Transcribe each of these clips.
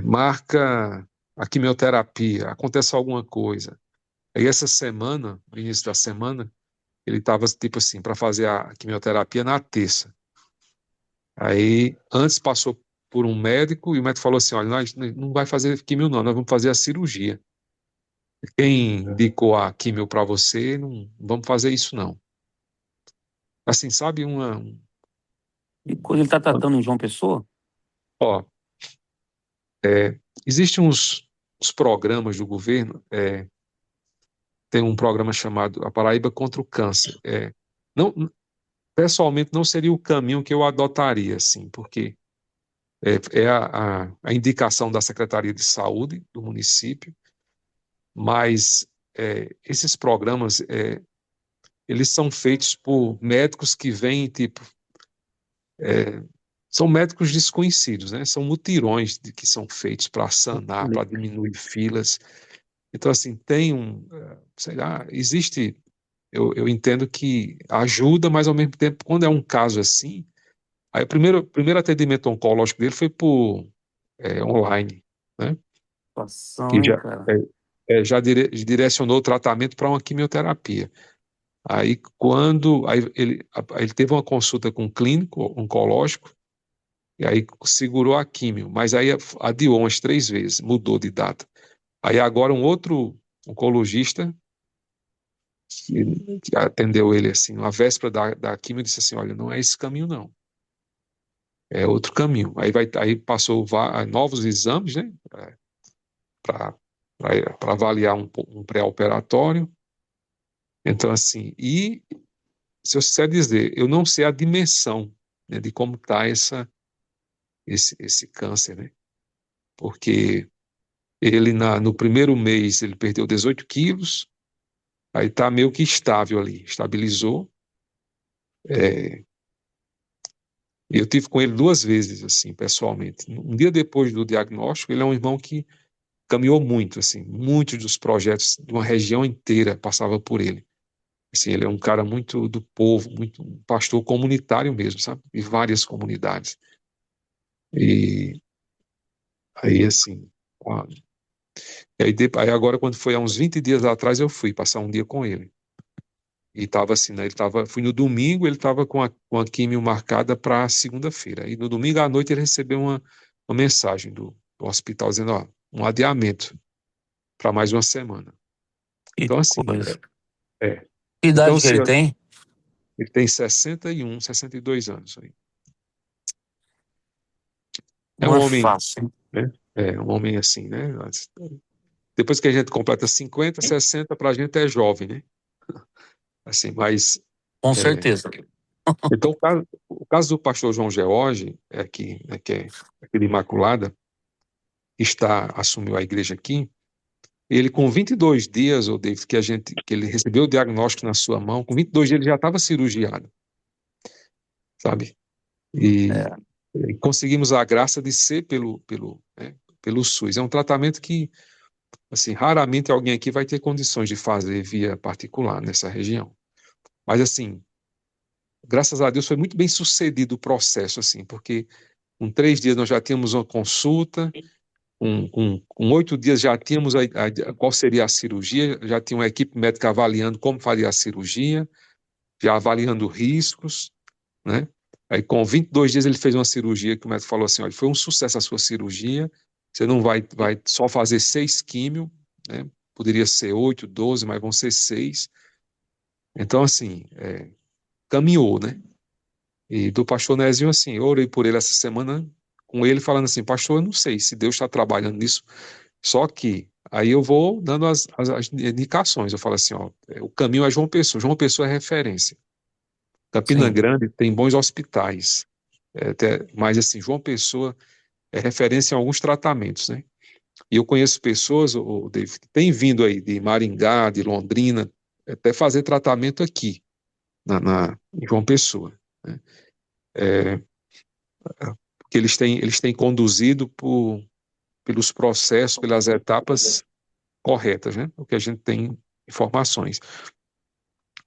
marca a quimioterapia, acontece alguma coisa. Aí essa semana, no início da semana, ele estava tipo assim, para fazer a quimioterapia na terça. Aí antes passou por um médico e o médico falou assim: olha, nós não vai fazer quimio, não, nós vamos fazer a cirurgia. Quem indicou a quimio para você, não vamos fazer isso, não. Assim, sabe, E quando ele está tratando um João Pessoa? ó, existem uns programas do governo, tem um programa chamado A Paraíba contra o Câncer. Não, pessoalmente, não seria o caminho que eu adotaria, assim, porque é a indicação da Secretaria de Saúde do município, mas esses programas, eles são feitos por médicos que vêm, tipo, são médicos desconhecidos, né? São mutirões que são feitos para sanar, para diminuir filas. Então, assim, sei lá, existe, eu entendo que ajuda, mas ao mesmo tempo, quando é um caso assim, aí o primeiro atendimento oncológico dele foi por online, né? Situação, Que hein, já, cara? já direcionou o tratamento para uma quimioterapia. Aí ele teve uma consulta com um clínico oncológico, e aí segurou a químio, mas aí adiou umas 3 vezes, mudou de data. Aí agora um outro oncologista que atendeu ele assim, na véspera da químio, disse assim, olha, não é esse caminho não, é outro caminho. Aí passou novos exames, né, para avaliar um pré-operatório. Então assim, e se eu quiser dizer, eu não sei a dimensão, né, de como está esse câncer, né, porque ele no primeiro mês ele perdeu 18 quilos, aí está meio que estável ali, estabilizou. Eu tive com ele 2 vezes, assim, pessoalmente. Um dia depois do diagnóstico, ele é um irmão que caminhou muito, assim, muitos dos projetos de uma região inteira passava por ele. Assim, ele é um cara muito do povo, muito um pastor comunitário mesmo, sabe? De várias comunidades. E aí, assim, ó, aí agora, quando foi há uns 20 dias atrás, eu fui passar um dia com ele. E estava assim, né? Fui no domingo, ele estava com a químio marcada para segunda-feira. E no domingo à noite ele recebeu uma mensagem do hospital dizendo, ó, um adiamento para mais uma semana. Que Então, assim, coisa. é. Que Então, idade que se ele tem? ele tem 61, 62 anos aí. É Não um é homem, fácil, hein? né? É um homem assim, né? Depois que a gente completa 50, 60, para a gente é jovem, né? Assim, mas Com é, certeza. então, o caso do pastor João George, que é aqui de Imaculada, assumiu a igreja aqui, ele com 22 dias, o David, que ele recebeu o diagnóstico na sua mão, com 22 dias ele já estava cirurgiado, sabe? E, É, e conseguimos a graça de ser pelo SUS. É um tratamento que, assim, raramente alguém aqui vai ter condições de fazer via particular nessa região. Mas, assim, graças a Deus foi muito bem sucedido o processo, assim, porque com 3 dias nós já tínhamos uma consulta. Com 8 dias já tínhamos qual seria a cirurgia, já tinha uma equipe médica avaliando como faria a cirurgia, já avaliando riscos, né? Aí com 22 dias ele fez uma cirurgia que o médico falou assim, olha, foi um sucesso a sua cirurgia, você não vai só fazer 6 químio, né? Poderia ser 8, 12, mas vão ser 6. Então, assim, caminhou, né? E do pastor Nezinho, assim, eu orei por ele essa semana, com ele falando assim, pastor, eu não sei se Deus está trabalhando nisso. Só que aí eu vou dando as indicações. Eu falo assim, ó, o caminho é João Pessoa. João Pessoa é referência. Campina sim. Grande tem bons hospitais, mas assim, João Pessoa é referência em alguns tratamentos, né? E eu conheço pessoas, o David, que têm vindo aí de Maringá, de Londrina, até fazer tratamento aqui, em João Pessoa, né? Porque eles têm conduzido pelos processos, pelas etapas corretas, né? O que a gente tem informações.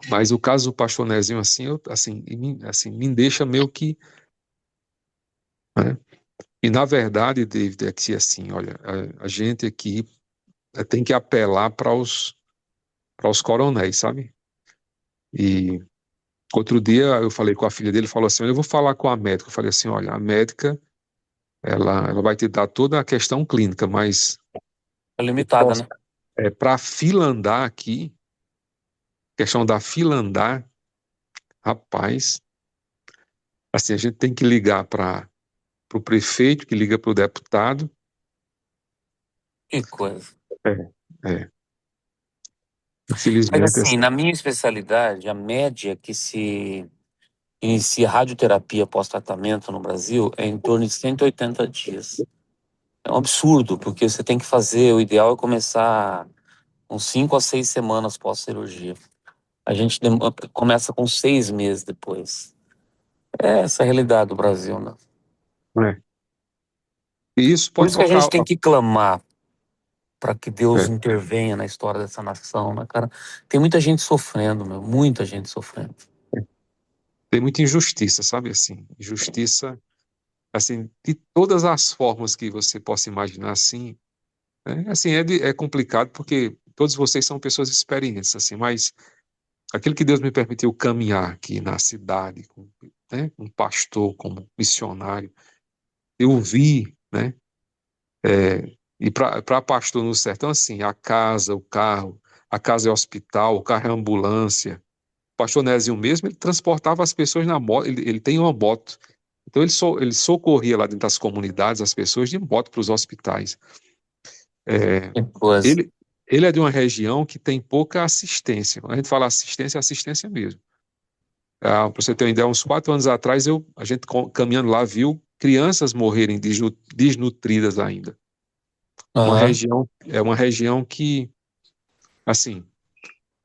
Mas o caso do pastor Nezinho, assim, assim, me deixa meio que, né? E, na verdade, David, é que assim, olha, a gente aqui tem que apelar para os coronéis, sabe? E outro dia eu falei com a filha dele, falou assim, olha, eu vou falar com a médica. Eu falei assim, olha, a médica, ela vai te dar toda a questão clínica, mas É limitada, né? para fila andar aqui, questão da fila andar, rapaz, assim, a gente tem que ligar para o prefeito, que liga para o deputado. Que coisa. É, é, Mas infelizmente, assim, assim, na minha especialidade, a média que se inicia radioterapia pós-tratamento no Brasil é em torno de 180 dias. É um absurdo, porque você tem que fazer, o ideal é começar com 5 a 6 semanas pós-cirurgia. A gente começa com 6 meses depois. É essa a realidade do Brasil, né? né? E isso Por pode isso que a gente tocar. tem que clamar para que Deus É, intervenha na história dessa nação, né, cara? Tem muita gente sofrendo, meu, muita gente sofrendo. tem muita injustiça, sabe assim? Injustiça, assim, de todas as formas que você possa imaginar, assim, né? Assim, é complicado porque todos vocês são pessoas experientes, assim, mas aquilo que Deus me permitiu caminhar aqui na cidade, né, um pastor, como missionário, eu vi, né, e para pastor no sertão, assim, a casa, o carro, a casa é hospital, o carro é ambulância. O pastor Nézio mesmo, ele transportava as pessoas na moto, ele tem uma moto. Então ele socorria lá dentro das comunidades as pessoas de moto para os hospitais. É, Que coisa. ele, ele é de uma região que tem pouca assistência. Quando a gente fala assistência, é assistência mesmo. Para você ter uma ideia, uns 4 anos atrás, a gente caminhando lá viu crianças morrerem desnutridas ainda. Aham. É uma região que, assim,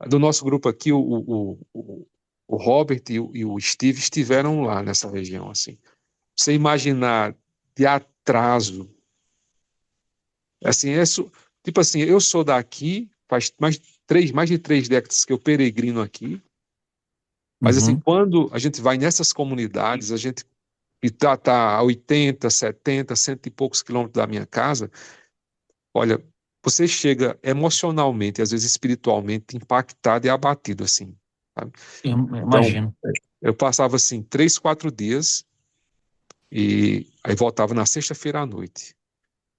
do nosso grupo aqui, o Robert e o Steve estiveram lá nessa região, assim. Você imaginar de atraso, assim, tipo assim, eu sou daqui, faz mais de 3 décadas que eu peregrino aqui, mas assim, Uhum. quando a gente vai nessas comunidades, a gente e tá a 80, 70, cento e poucos quilômetros da minha casa, olha, você chega emocionalmente, às vezes espiritualmente, impactado e abatido, assim, sabe? Eu Então, imagino. eu passava, assim, 3, 4 dias e aí voltava na sexta-feira à noite.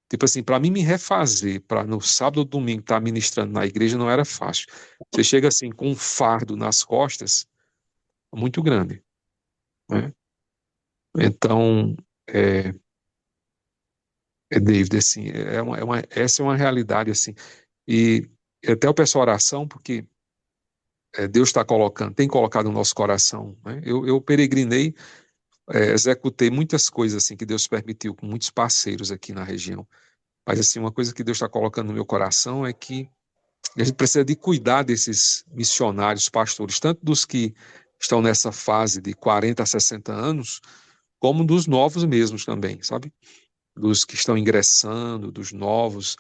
Tipo assim, para mim me refazer, para no sábado ou domingo estar ministrando na igreja não era fácil. Você chega, assim, com um fardo nas costas muito grande, né? Então, é, David, assim, essa é uma realidade, assim. E até eu peço oração, porque Deus está colocando, tem colocado no nosso coração, né? Eu peregrinei, executei muitas coisas assim que Deus permitiu com muitos parceiros aqui na região. Mas assim, uma coisa que Deus está colocando no meu coração é que a gente precisa de cuidar desses missionários, pastores, tanto dos que estão nessa fase de 40 a 60 anos, como dos novos mesmos também, sabe? Dos que estão ingressando, dos novos.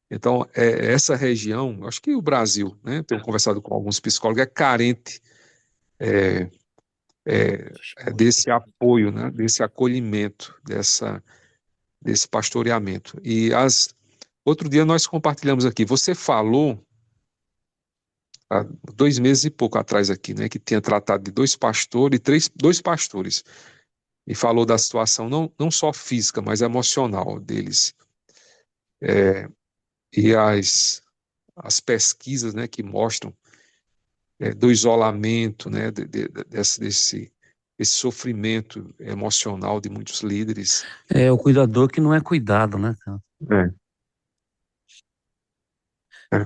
Então, essa região, acho que o Brasil, né, tenho conversado com alguns psicólogos, é carente desse apoio, né, desse acolhimento, desse pastoreamento. Outro dia nós compartilhamos aqui, você falou, há 2 meses e pouco atrás aqui, né, que tinha tratado de dois pastores, dois pastores, e falou da situação não só física, mas emocional deles. E as pesquisas, né, que mostram do isolamento, né, desse sofrimento emocional de muitos líderes. É o cuidador que não é cuidado, né, cara? É, é,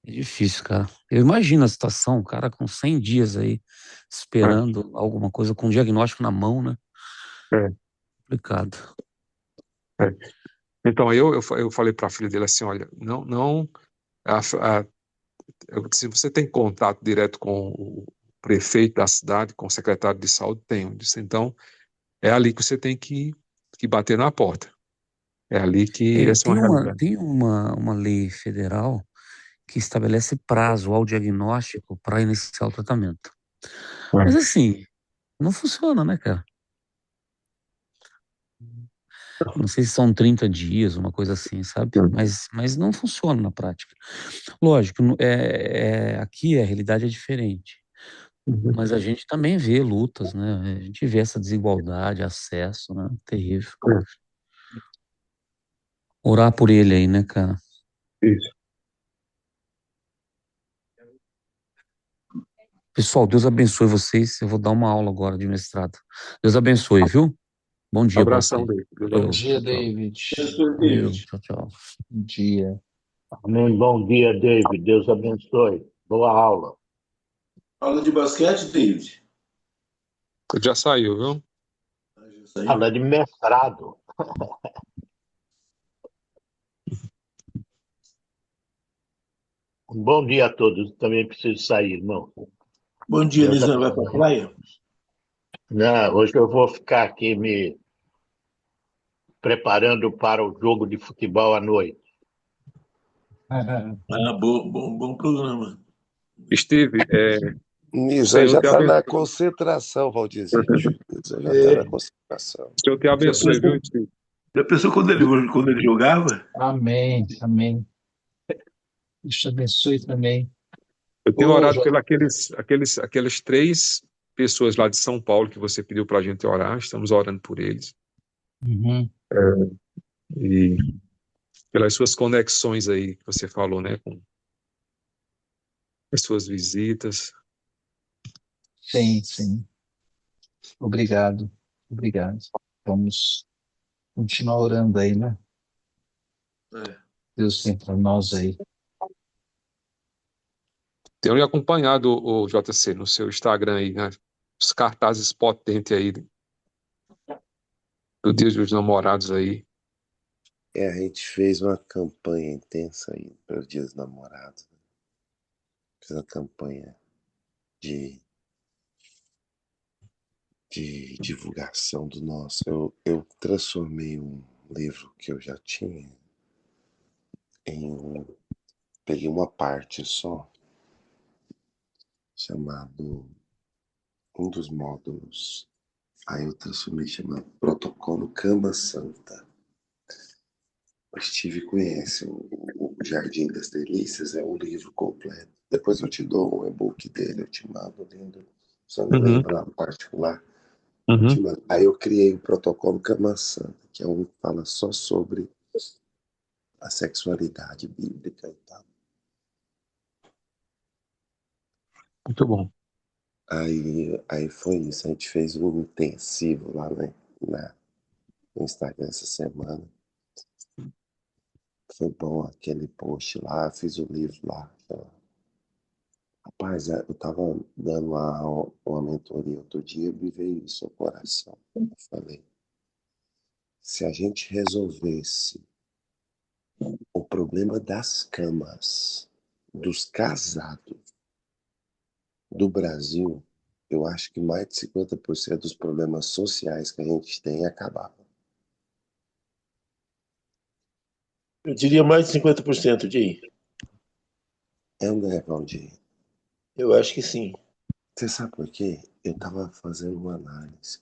É difícil, cara. Eu imagino a situação, o cara com 100 dias aí é, esperando alguma coisa com um diagnóstico na mão, né? é, Complicado. é. Então, eu falei para a filha dele assim, olha, não, não, a, a, se você tem contato direto com o prefeito da cidade, com o secretário de saúde, tem. Eu disse, então, é ali que você tem que bater na porta. É ali que É, essa é uma realidade. tem uma lei federal que estabelece prazo ao diagnóstico para iniciar o tratamento. Mas É, assim, não funciona, né, cara? Não sei se são 30 dias, uma coisa assim, sabe? Mas não funciona na prática. Lógico, aqui a realidade é diferente. Uhum. Mas a gente também vê lutas, né? A gente vê essa desigualdade, acesso, né? Terrível. Orar por ele aí, né, cara? Isso. Pessoal, Deus abençoe vocês. Eu vou dar uma aula agora de mestrado. Deus abençoe, viu? Bom dia pra Abração você. dele. Bom Valeu, dia, tchau, tchau. David. Valeu, tchau, tchau. Bom dia. Amém. Bom dia, David. Deus abençoe. Boa aula. Aula de basquete, David? Ele já saiu, viu? Já saiu? Aula de mestrado. Bom dia a todos. Também preciso sair, irmão. Bom dia, Deus Nizam. Vai abençoe. pra praia? Não, hoje eu vou ficar aqui me preparando para o jogo de futebol à noite. Ah, bom programa. Steve, o Nizam Senhor já te está na abençoe. concentração, Valdizite. Nizam já está É. na concentração. O Senhor te Já abençoe, viu, pensou, Steve? já pensou quando ele jogava? Amém, amém. Deus te abençoe também. Eu tenho Ô, orado Jó- aquelas três pessoas lá de São Paulo que você pediu para a gente orar. Estamos orando por eles. Uhum. E pelas suas conexões aí que você falou, né? Com as suas visitas. Sim, sim. Obrigado, obrigado. Vamos continuar orando aí, né? É. Deus tem para nós aí. Tenho lhe acompanhado, o JC, no seu Instagram aí, né? Os cartazes potentes aí do Dia dos Namorados aí. A gente fez uma campanha intensa aí para os Dias dos Namorados. Fiz uma campanha de divulgação do nosso. Eu transformei um livro que eu já tinha peguei uma parte só, chamado um dos módulos. Aí eu transformei, chama Protocolo Cama Santa. O Steve conhece o Jardim das Delícias, é o livro completo. Depois eu te dou um e-book dele, eu te mando lindo. Só não Uhum, lembro a particular. uhum. Aí eu criei o Protocolo Cama Santa, que é um que fala só sobre a sexualidade bíblica e tal. Muito bom. Aí foi isso, a gente fez um intensivo lá no Instagram essa semana. Foi bom aquele post lá, fiz o livro lá. Rapaz, eu tava dando uma mentoria outro dia e me veio isso ao coração. Eu falei, se a gente resolvesse o problema das camas dos casados do Brasil, eu acho que mais de 50% dos problemas sociais que a gente tem acabavam. Eu diria mais de 50%, Jay. É um Valdir. Eu acho que sim. Você sabe por quê? Eu estava fazendo uma análise.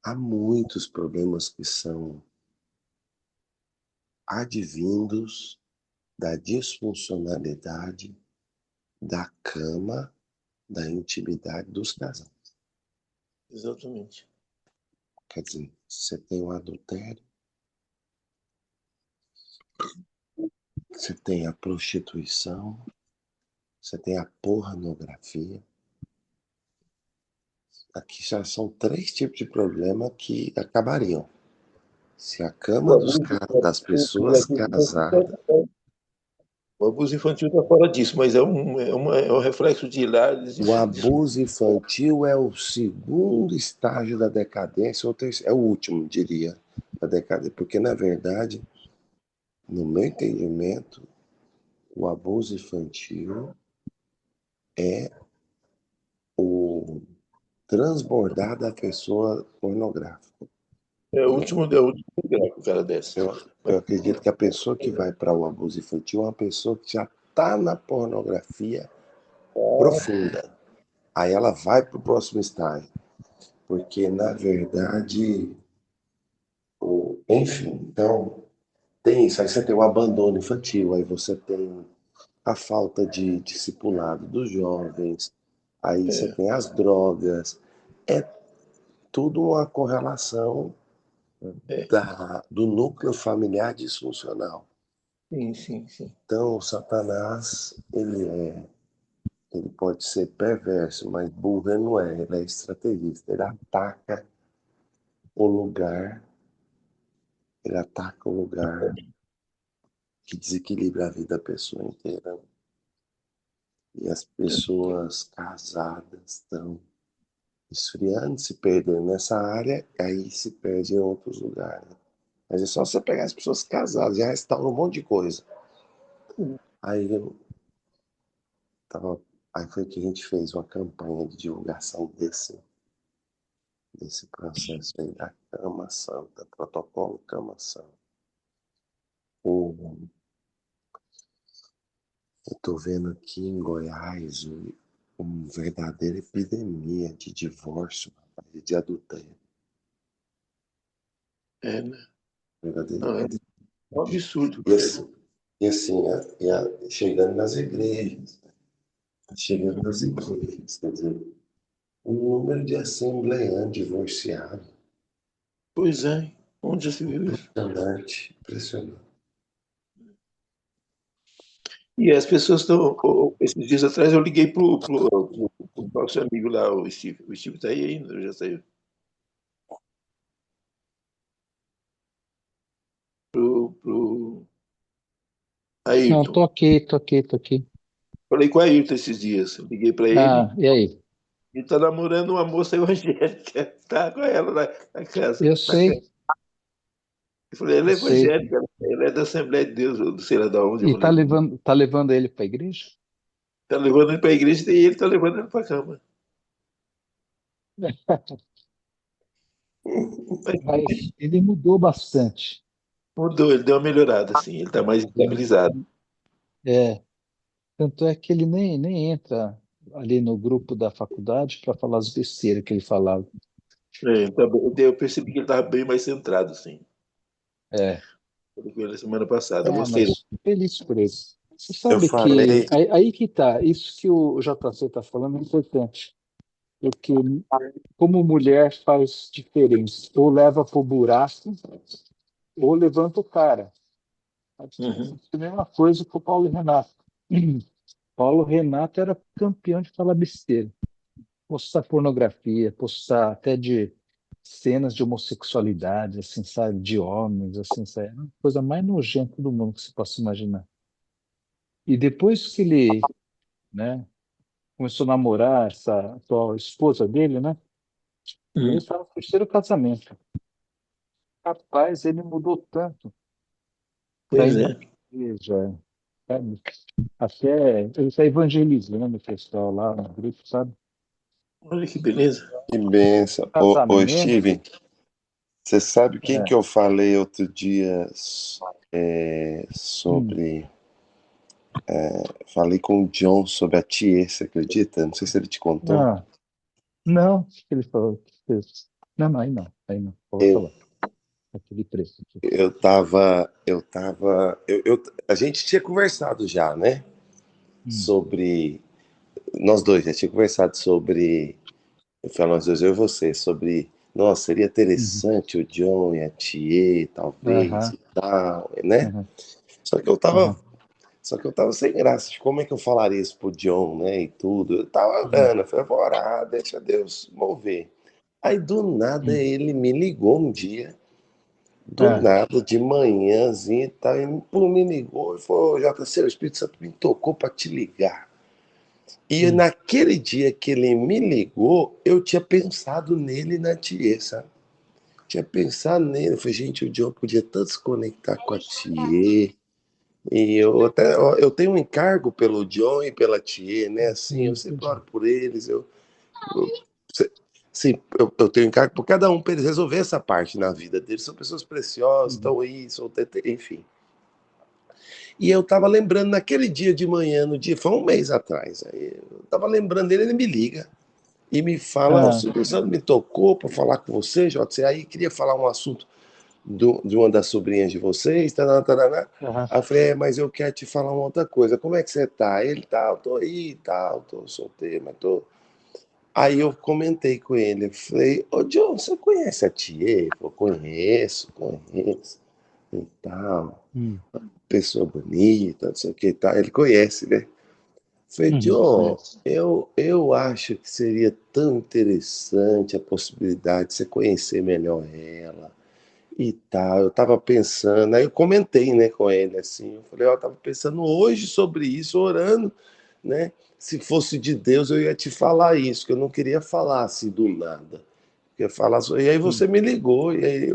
Há muitos problemas que são advindos da disfuncionalidade da cama, da intimidade dos casais. Exatamente. Quer dizer, você tem o adultério, você tem a prostituição, você tem a pornografia. Aqui já são 3 tipos de problema que acabariam. Se a cama das pessoas casadas. O abuso infantil está fora disso, mas é um reflexo de lares. O abuso infantil é o segundo estágio da decadência, ou terceiro, é o último, diria, da decadência. Porque, na verdade, no meu entendimento, o abuso infantil é o transbordar da pessoa pornográfica. É o último grau, o cara dessa. Eu acredito que a pessoa que vai para o abuso infantil é uma pessoa que já está na pornografia profunda. Aí ela vai para o próximo estágio. Porque, na verdade, Enfim, então, tem isso. Aí você tem o abandono infantil, aí você tem a falta de discipulado dos jovens, aí você É, tem as drogas. É tudo uma correlação é, do núcleo familiar disfuncional. sim, sim, sim. Então, o Satanás, ele pode ser perverso, mas burro ele não é, ele é estrategista. O lugar, ele ataca o lugar que desequilibra a vida da pessoa inteira. E as pessoas casadas estão esfriando, se perdendo nessa área, aí se perde em outros lugares. Mas é só você pegar as pessoas casadas, já restaura um monte de coisa. Aí eu tava, aí foi que a gente fez uma campanha de divulgação desse processo aí da Cama Santa, protocolo Cama Santa. Eu tô vendo aqui em Goiás uma verdadeira epidemia de divórcio, de adultério. É, né? Verdadeira Não, é epidemia. um absurdo, E credo. assim, chegando nas igrejas, quer dizer, o número de assembleanos divorciados, Pois é, onde já se viu isso? impressionante, impressionante. E as pessoas estão. Esses dias atrás eu liguei pro nosso amigo lá, o Steve. O Steve está aí ainda, já saiu. Pro Não, Ayrton. tô aqui. Falei com o Ayrton esses dias. Liguei para ele. Ah, e aí? Ele está namorando uma moça evangélica. Tá com ela na casa. Eu Na casa. sei, Eu falei, ela eu é sei. evangélica, ela é da Assembleia de Deus, ou não sei lá de onde. Eu E falei, tá levando ele para a igreja? tá levando ele para a igreja e ele tá levando ele para a cama. Mas Mas ele mudou bastante. mudou, ele deu uma melhorada, assim. Ele está mais estabilizado. É, tanto é que ele nem entra ali no grupo da faculdade para falar as besteiras que ele falava. É, eu percebi que ele estava bem mais centrado, assim. É, Falei com ele semana passada. Eu ah, gostei. mas feliz por ele. Você Eu sabe que falei, aí que tá, isso que o JC está falando é importante. Porque como mulher faz diferença. Ou leva pro buraco, ou levanta o cara. A Uhum. mesma coisa com o Paulo Renato. Paulo Renato era campeão de falar besteira. Postar pornografia, postar até de cenas de homossexualidade, assim, sabe? De homens, assim, sabe? É a coisa mais nojenta do mundo que você possa imaginar. E depois que ele, né, começou a namorar essa atual esposa dele, né? Ele Uhum. estava no terceiro casamento. Rapaz, ele mudou tanto para Pois ir na é. igreja, sabe? Até ele está evangelizando o pessoal lá no grupo, sabe? Olha que beleza. que benção. Ô, Casamento, Steve, você sabe quem que é. eu falei outro dia Hum, sobre. Falei com o John sobre a Thier, você acredita? Não sei se ele te contou. ah, não, o que ele falou? Não, não, aí não, pode Eu, falar. Aquele preço aqui. a gente tinha conversado já, né? Hum, Sobre. Nós dois já tinha conversado sobre. Eu falo nós dois, eu e você, sobre. Nossa, seria uhum, interessante o John e a Thier, talvez, aham, e tal, né? aham, Só que eu tava aham, Só que eu tava sem graça. Como é que eu falaria isso pro John, né? E tudo. Eu tava uhum, orando. Eu falei, vou orar, deixa Deus mover. Aí do nada uhum, ele me ligou um dia, do ah, nada, de manhãzinha e tal, e pô, me ligou e falou, JC, o Espírito Santo me tocou para te ligar. E hum, naquele dia que ele me ligou, eu tinha pensado nele e na Tia, sabe? Tinha pensado nele. Eu falei, gente, o John podia tanto se conectar com a Tia. E eu tenho um encargo pelo John e pela Tia, né? Assim, eu sempre entendi. oro por eles. Eu, sim, eu tenho encargo por cada um para eles resolver essa parte na vida deles. São pessoas preciosas, Uhum, estão aí, enfim. E eu tava lembrando naquele dia de manhã, no dia, foi um mês atrás. Aí eu tava lembrando dele, ele me liga e me fala: "Ó, o ah, Silvio Santos me tocou para falar com você, JC. Aí queria falar um assunto. de uma das sobrinhas de vocês, tarará, tarará. Aham. Aí eu falei, mas eu quero te falar uma outra coisa, como é que você tá? Ele tá, eu tô aí e tal, tô solteiro, mas tô... Aí eu comentei com ele, eu falei, ô John, você conhece a tia? Ele falou, conheço e tal, pessoa bonita, não sei o que e tal. Ele conhece, né? Falei, John, Conheço. eu acho que seria tão interessante a possibilidade de você conhecer melhor ela e tal. Eu tava pensando, aí eu comentei, né, com ele assim. Eu falei, eu tava pensando hoje sobre isso, orando, né? Se fosse de Deus, eu ia te falar isso, que eu não queria falar assim do nada. Eu ia falar, e aí você me ligou, e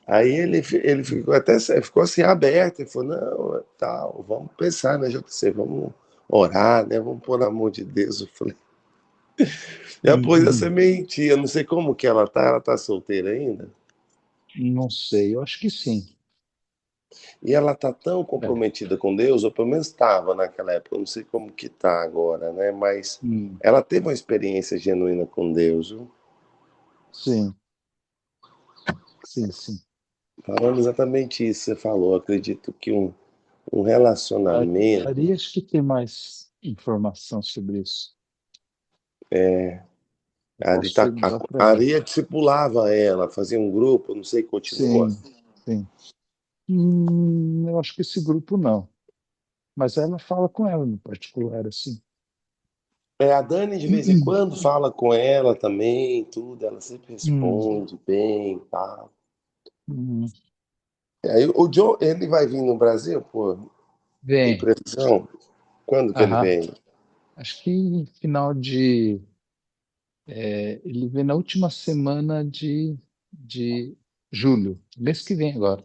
aí ele ficou até ficou assim aberto, ele falou, não, tal, vamos pensar, né, JC, vamos orar, né? Vamos pôr na mão de Deus. Eu falei, depois a sementinha, eu não sei como que ela tá solteira ainda. Não sei, eu acho que sim. E ela tá tão É. comprometida com Deus, ou pelo menos estava naquela época, eu não sei como que tá agora, né? Mas Hum, ela teve uma experiência genuína com Deus, viu? sim, sim. Falando exatamente isso que você falou, acredito que um Ari, relacionamento, Ari, acho que tem mais informação sobre isso. Eu a Ari, posso perguntar para a ela. Ari discipulava ela, fazia um grupo, não sei, continua. Sim, sim. Eu acho que esse grupo não. Mas ela fala com ela no particular, assim. É, a Dani de vez em quando fala com ela também, tudo, ela sempre Hum, responde bem, tá. hum. Aí o John, ele vai vir no Brasil, pô, tem Vem. previsão? Quando que ele Aham. vem? Acho que final de. Ele vem na última semana de julho, mês que vem agora.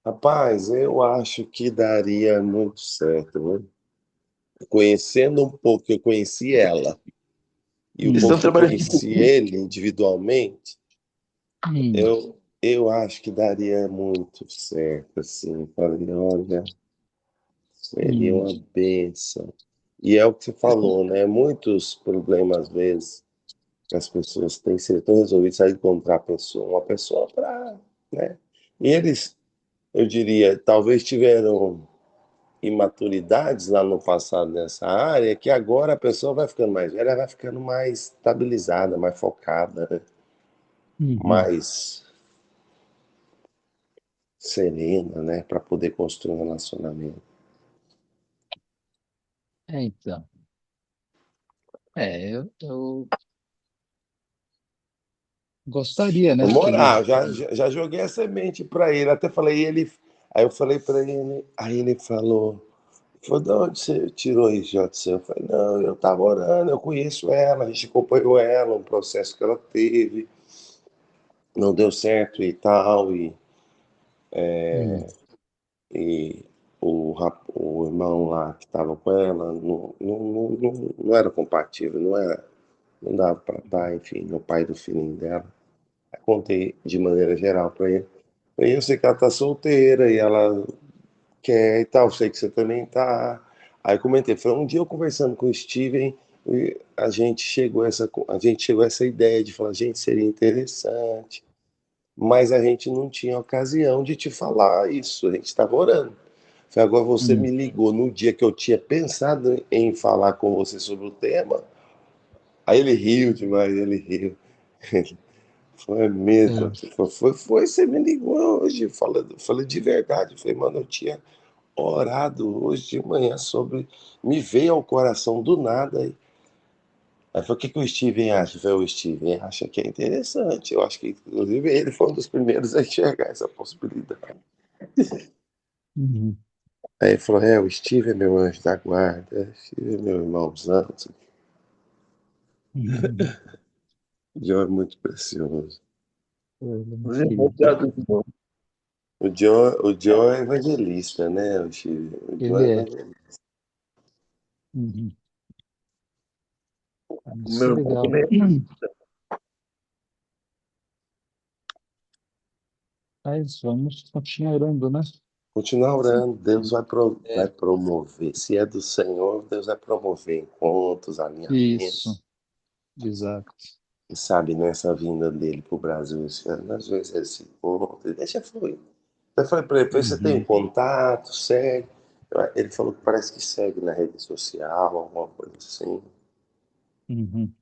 Rapaz, eu acho que daria muito certo, né? Conhecendo um pouco, eu conheci ela, e o Eles pouco estão Hum, que eu trabalhando conheci ele individualmente, hum, eu acho que daria muito certo, assim. Falei, olha, seria hum. uma benção. E é o que você falou, né? Muitos problemas, às vezes, que as pessoas têm, seria tão resolvido sair encontrar uma pessoa para, né? E eles, eu diria, talvez tiveram imaturidades lá no passado nessa área, que agora a pessoa vai ficando mais velha, vai ficando mais estabilizada, mais focada, né? Uhum. Mais serena, né, para poder construir um relacionamento. Então. Eu gostaria, né, Vamos que ele. orar, já joguei a semente para ele, até falei, aí eu falei para ele, aí ele falou, de onde você tirou isso, JC? Eu falei, não, eu estava orando, eu conheço ela, a gente acompanhou ela, um processo que ela teve, não deu certo e tal, Hum, e o irmão lá que estava com ela não era compatível, não dava para estar, enfim, o pai do filhinho dela. Aí contei de maneira geral para ele. Aí eu sei que ela está solteira e ela quer e tal, sei que você também tá. Aí comentei, falei, um dia eu conversando com o Steven, a gente chegou a essa ideia de falar, gente, seria interessante, mas a gente não tinha ocasião de te falar isso, a gente estava orando. Falei, agora você hum, me ligou no dia que eu tinha pensado em falar com você sobre o tema. Aí ele riu demais, ele riu. Foi mesmo. é, Você me ligou hoje, falei de verdade. Falei, mano, eu tinha orado hoje de manhã sobre. Me veio ao coração do nada. Aí falou, o que, que o Steven acha? Eu falei, o Steven acha que é interessante. Eu acho que, inclusive, ele foi um dos primeiros a enxergar essa possibilidade. uhum, Aí ele falou, o Steven é meu anjo da guarda, o Steven é meu irmãozão. uhum. O John é muito precioso. Ele é os muito irmãos querido. já do irmão. O John é evangelista, né? O John é Ele é. evangelista. Uhum. O Isso meu é irmão legal. também. Mas vamos continuar orando, né? Continuar orando, Deus vai É, promover. Se é do Senhor, Deus vai promover encontros, isso, alinhamentos. exato. sabe, nessa vinda dele para o Brasil esse ano, às vezes ele se encontra, deixa fluir. Eu falei para ele, você tem contato, segue? Ele falou que parece que segue na rede social, alguma coisa assim. Uhum.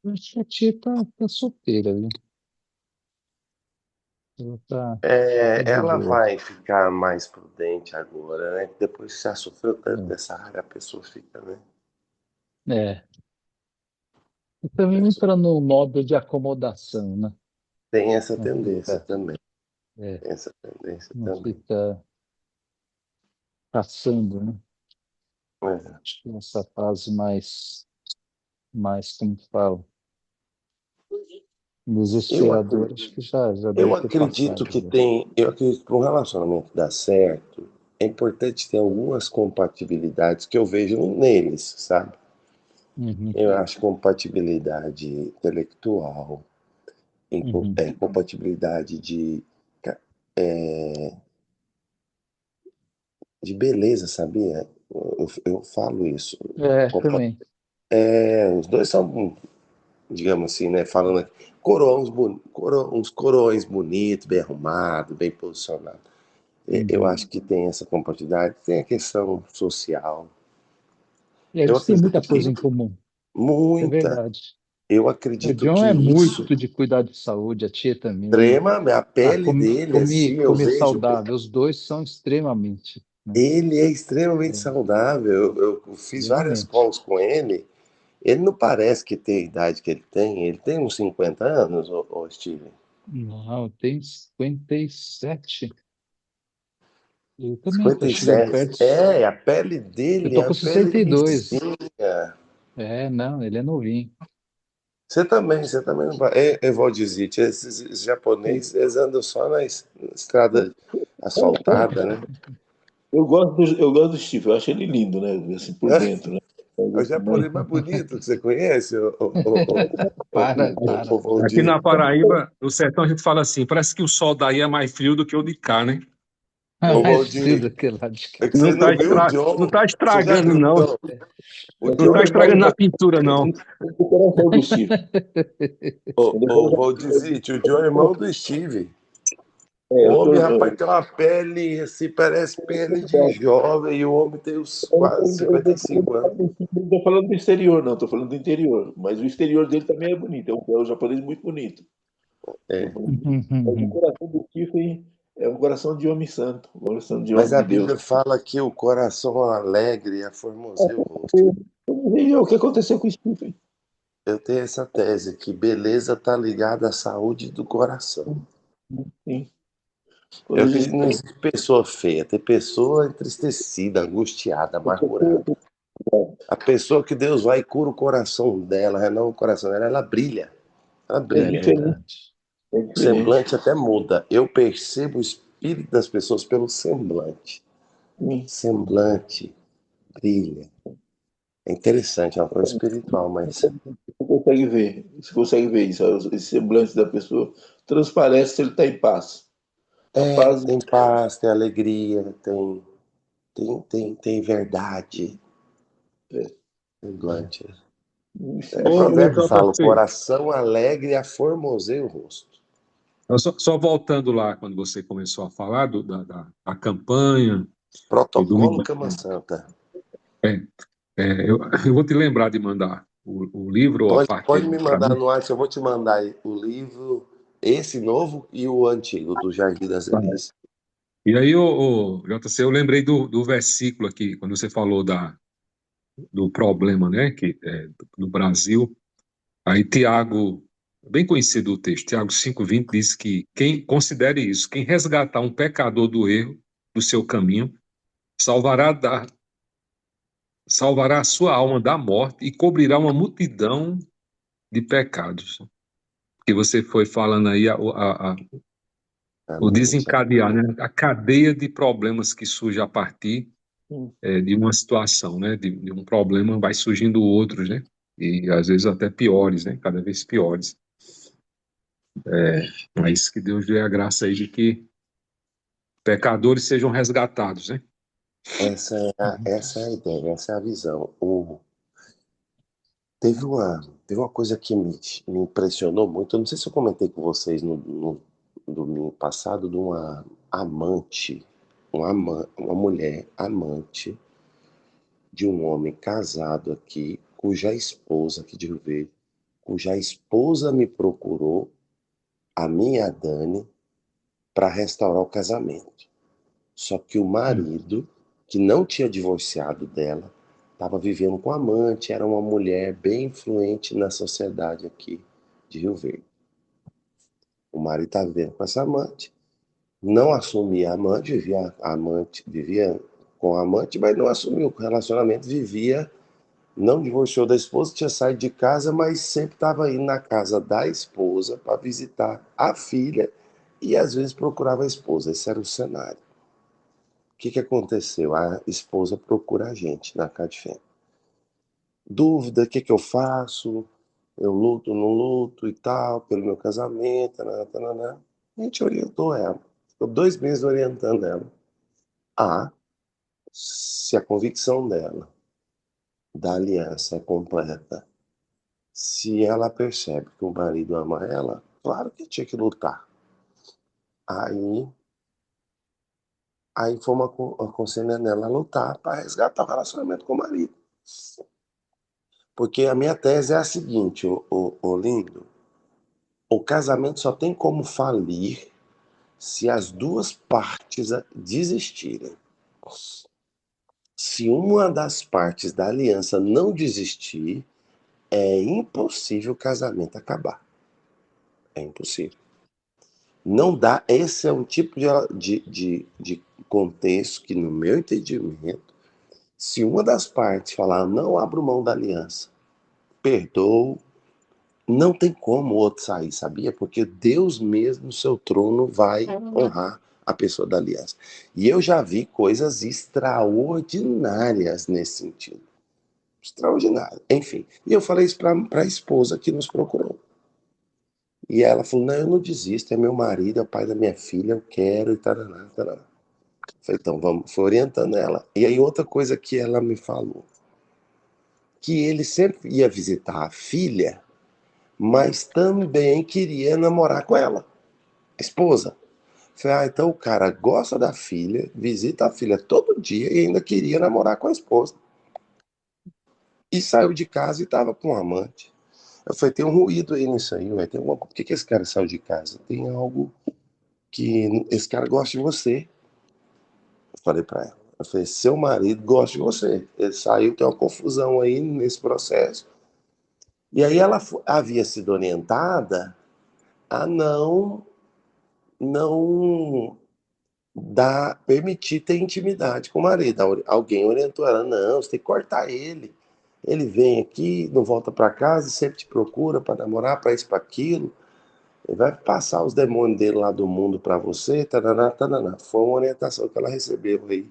Acho que a tia tá solteira, viu? Ela tá de Ela boa. vai ficar mais prudente agora, né? Depois que já sofreu tanto dessa área, a pessoa fica, né? É. E também entra no modo de acomodação, né? Tem essa Não tendência fica, também. é, Tem essa tendência não também. fica passando, né? É. Acho que essa fase mais como fala, Eu, desesperadora, acho que já eu deve ter acredito passado que já. eu acredito que para um relacionamento dar certo, é importante ter algumas compatibilidades que eu vejo neles, sabe? Uhum, Eu acho compatibilidade intelectual, uhum. compatibilidade de beleza, sabia? Eu falo isso. Também. Os dois são, digamos assim, né? Falando aqui, uns coroões bonitos, bem arrumados, bem posicionados. Eu Uhum. acho que tem essa compatibilidade, tem a questão social. E Eu eles têm acredito muita que coisa em comum, é muita. verdade. Eu O acredito John que é isso muito de cuidar de saúde, a tia também. trema a pele dele, assim, eu Comer vejo. saudável, os dois são extremamente, né? Ele é extremamente É, saudável. Eu fiz várias extremamente. calls com ele. Ele não parece que tem a idade que ele tem. Ele tem uns 50 anos, ô Steven. Não, tem 57. Eu também estou chegando 57. perto. A pele Eu dele é tô a com pele 62. lisinha. Não, ele é novinho. Você também não vai. Evaldizite, esses japoneses, eles andam só na estrada asfaltada, né? Eu gosto do Steve, eu acho ele lindo, né? Assim, por dentro, né? É o japonês mais bonito que você conhece, Para. o Aqui Valdir. na Paraíba, no sertão, a gente fala assim: parece que o sol daí é mais frio do que o de cá, né? Ô, Mais frio Valdir, daquele lado de cá. é que você não viu o Não John. tá Você já estragando, viu o não. John? O Mas Não quando tá John, eu falo estragando na pintura, não. do coração do Steve, quando eu ô falo Valdizite, o John é irmão do Steve. O eu tô, homem, rapaz, tem uma pele, assim, parece pele de jovem, e o homem tem uns quase 55 anos. não tô falando do exterior, não, tô falando do interior. Mas o exterior dele também é bonito, é um japonês muito bonito. Tô É. falando mas o coração do Steve é um coração de homem santo, um coração de Mas homem a de Deus. Bíblia fala que o coração alegre aformoseia o rosto. E o que aconteceu com o Steve? Eu tenho essa tese, que beleza está ligada à saúde do coração. Sim. Quando Eu a acredito gente que não existe pessoa feia, tem pessoa entristecida, angustiada, amargurada. A pessoa que Deus vai e cura o coração dela, renova o coração dela, ela brilha. Ela é brilha. diferente, é O diferente. semblante até muda. Eu percebo o espírito das pessoas pelo semblante. Sim. Semblante brilha. É interessante, é uma coisa espiritual, mas Você consegue ver isso, esse semblante da pessoa transparece se ele está em paz. A paz tem paz, tem alegria, tem verdade. é, Semblante. É Ô, provérbio que fala, o JC, coração alegre aformoseia o rosto. só voltando lá, quando você começou a falar da campanha e do Protocolo Miguel. Cama Santa. É, eu vou te lembrar de mandar o livro ou a Pode parte me para mandar mim. no WhatsApp, eu vou te mandar o livro, esse novo e o antigo, do Jardim das Delícias. E aí, JC, eu lembrei do versículo aqui, quando você falou do problema, né, que no Brasil. Aí Tiago, bem conhecido o texto, Tiago 5,20 diz que quem considere isso, quem resgatar um pecador do erro, do seu caminho, salvará, salvará a sua alma da morte e cobrirá uma multidão de pecados. Que você foi falando aí, o Amém. desencadear, né, a cadeia de problemas que surge a partir de uma situação, né, de um problema vai surgindo outros, né, e às vezes até piores, né, cada vez piores. Mas que Deus dê a graça aí de que pecadores sejam resgatados, né? Essa é a ideia, essa é a visão. Teve uma coisa que me impressionou muito. Eu não sei se eu comentei com vocês no domingo passado de uma amante, uma mulher amante de um homem casado aqui, cuja esposa, aqui de Rio Verde, cuja esposa me procurou, a minha Dani, para restaurar o casamento. Só que o marido, que não tinha divorciado dela, estava vivendo com a amante, era uma mulher bem influente na sociedade aqui de Rio Verde. O marido estava vivendo com essa amante, não assumia a amante, vivia com a amante, mas não assumiu o relacionamento, vivia, não divorciou da esposa, tinha saído de casa, mas sempre estava indo na casa da esposa para visitar a filha e às vezes procurava a esposa. Esse era o cenário. O que aconteceu? A esposa procura a gente na casa de fé. Dúvida, o que eu faço? Eu luto, não luto e tal, pelo meu casamento, tananá, tananá. A gente orientou ela. Ficou 2 meses orientando ela. Se a convicção dela da aliança é completa, se ela percebe que o marido ama ela, claro que tinha que lutar. Aí fomos aconselhando ela a lutar para resgatar o relacionamento com o marido. Porque a minha tese é a seguinte, ô lindo, o casamento só tem como falir se as duas partes desistirem. Se uma das partes da aliança não desistir, é impossível o casamento acabar. É impossível. Não dá. Esse é um tipo de contexto que, no meu entendimento, se uma das partes falar não abro mão da aliança, perdoo, não tem como o outro sair, sabia? Porque Deus mesmo no seu trono vai honrar a pessoa da aliança. E eu já vi coisas extraordinárias nesse sentido. Extraordinário. Enfim, e eu falei isso para a esposa que nos procurou. E ela falou, não, eu não desisto, é meu marido, é o pai da minha filha, eu quero, e taraná, taraná. Falei, então vamos, foi orientando ela. E aí outra coisa que ela me falou, que ele sempre ia visitar a filha, mas também queria namorar com ela, a esposa. Falei, então o cara gosta da filha, visita a filha todo dia e ainda queria namorar com a esposa. E saiu de casa e estava com um amante. Eu falei, tem um ruído aí nisso aí, ué. Por que esse cara saiu de casa? Tem algo que esse cara gosta de você. Eu falei pra ela. Eu falei, seu marido gosta de você. Ele saiu, tem uma confusão aí nesse processo. E aí ela havia sido orientada a não permitir ter intimidade com o marido. Alguém orientou ela, não, você tem que cortar ele. Ele vem aqui, não volta para casa, sempre te procura para namorar, para isso, para aquilo. Ele vai passar os demônios dele lá do mundo para você, taraná, taraná. Foi uma orientação que ela recebeu aí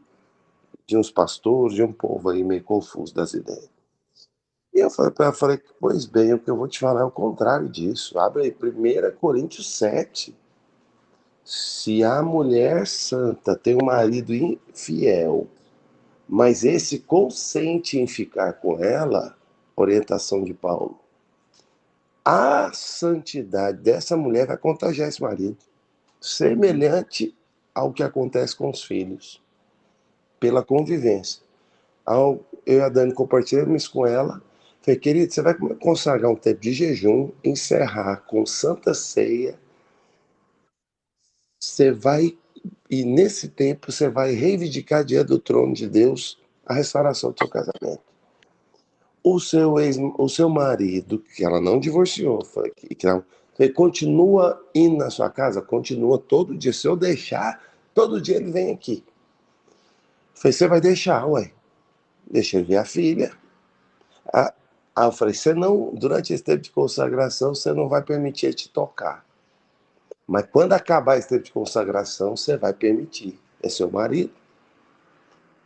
de uns pastores, de um povo aí meio confuso das ideias. E eu falei para ela, pois bem, o que eu vou te falar é o contrário disso. Abre aí 1 Coríntios 7. Se a mulher santa tem um marido infiel, mas esse consente em ficar com ela, orientação de Paulo, a santidade dessa mulher vai contagiar esse marido. Semelhante ao que acontece com os filhos, pela convivência. Eu e a Dani compartilhamos isso com ela. Falei, querido, você vai consagrar um tempo de jejum, encerrar com santa ceia. Você vai, e nesse tempo, você vai reivindicar diante do trono de Deus a restauração do seu casamento. O seu marido, que ela não divorciou, ele continua indo na sua casa, continua todo dia. Se eu deixar, todo dia ele vem aqui. Falei, você vai deixar, ué. Deixa ele ver a filha. Eu falei, durante esse tempo de consagração, você não vai permitir ele te tocar. Mas quando acabar esse tempo de consagração, você vai permitir. É seu marido.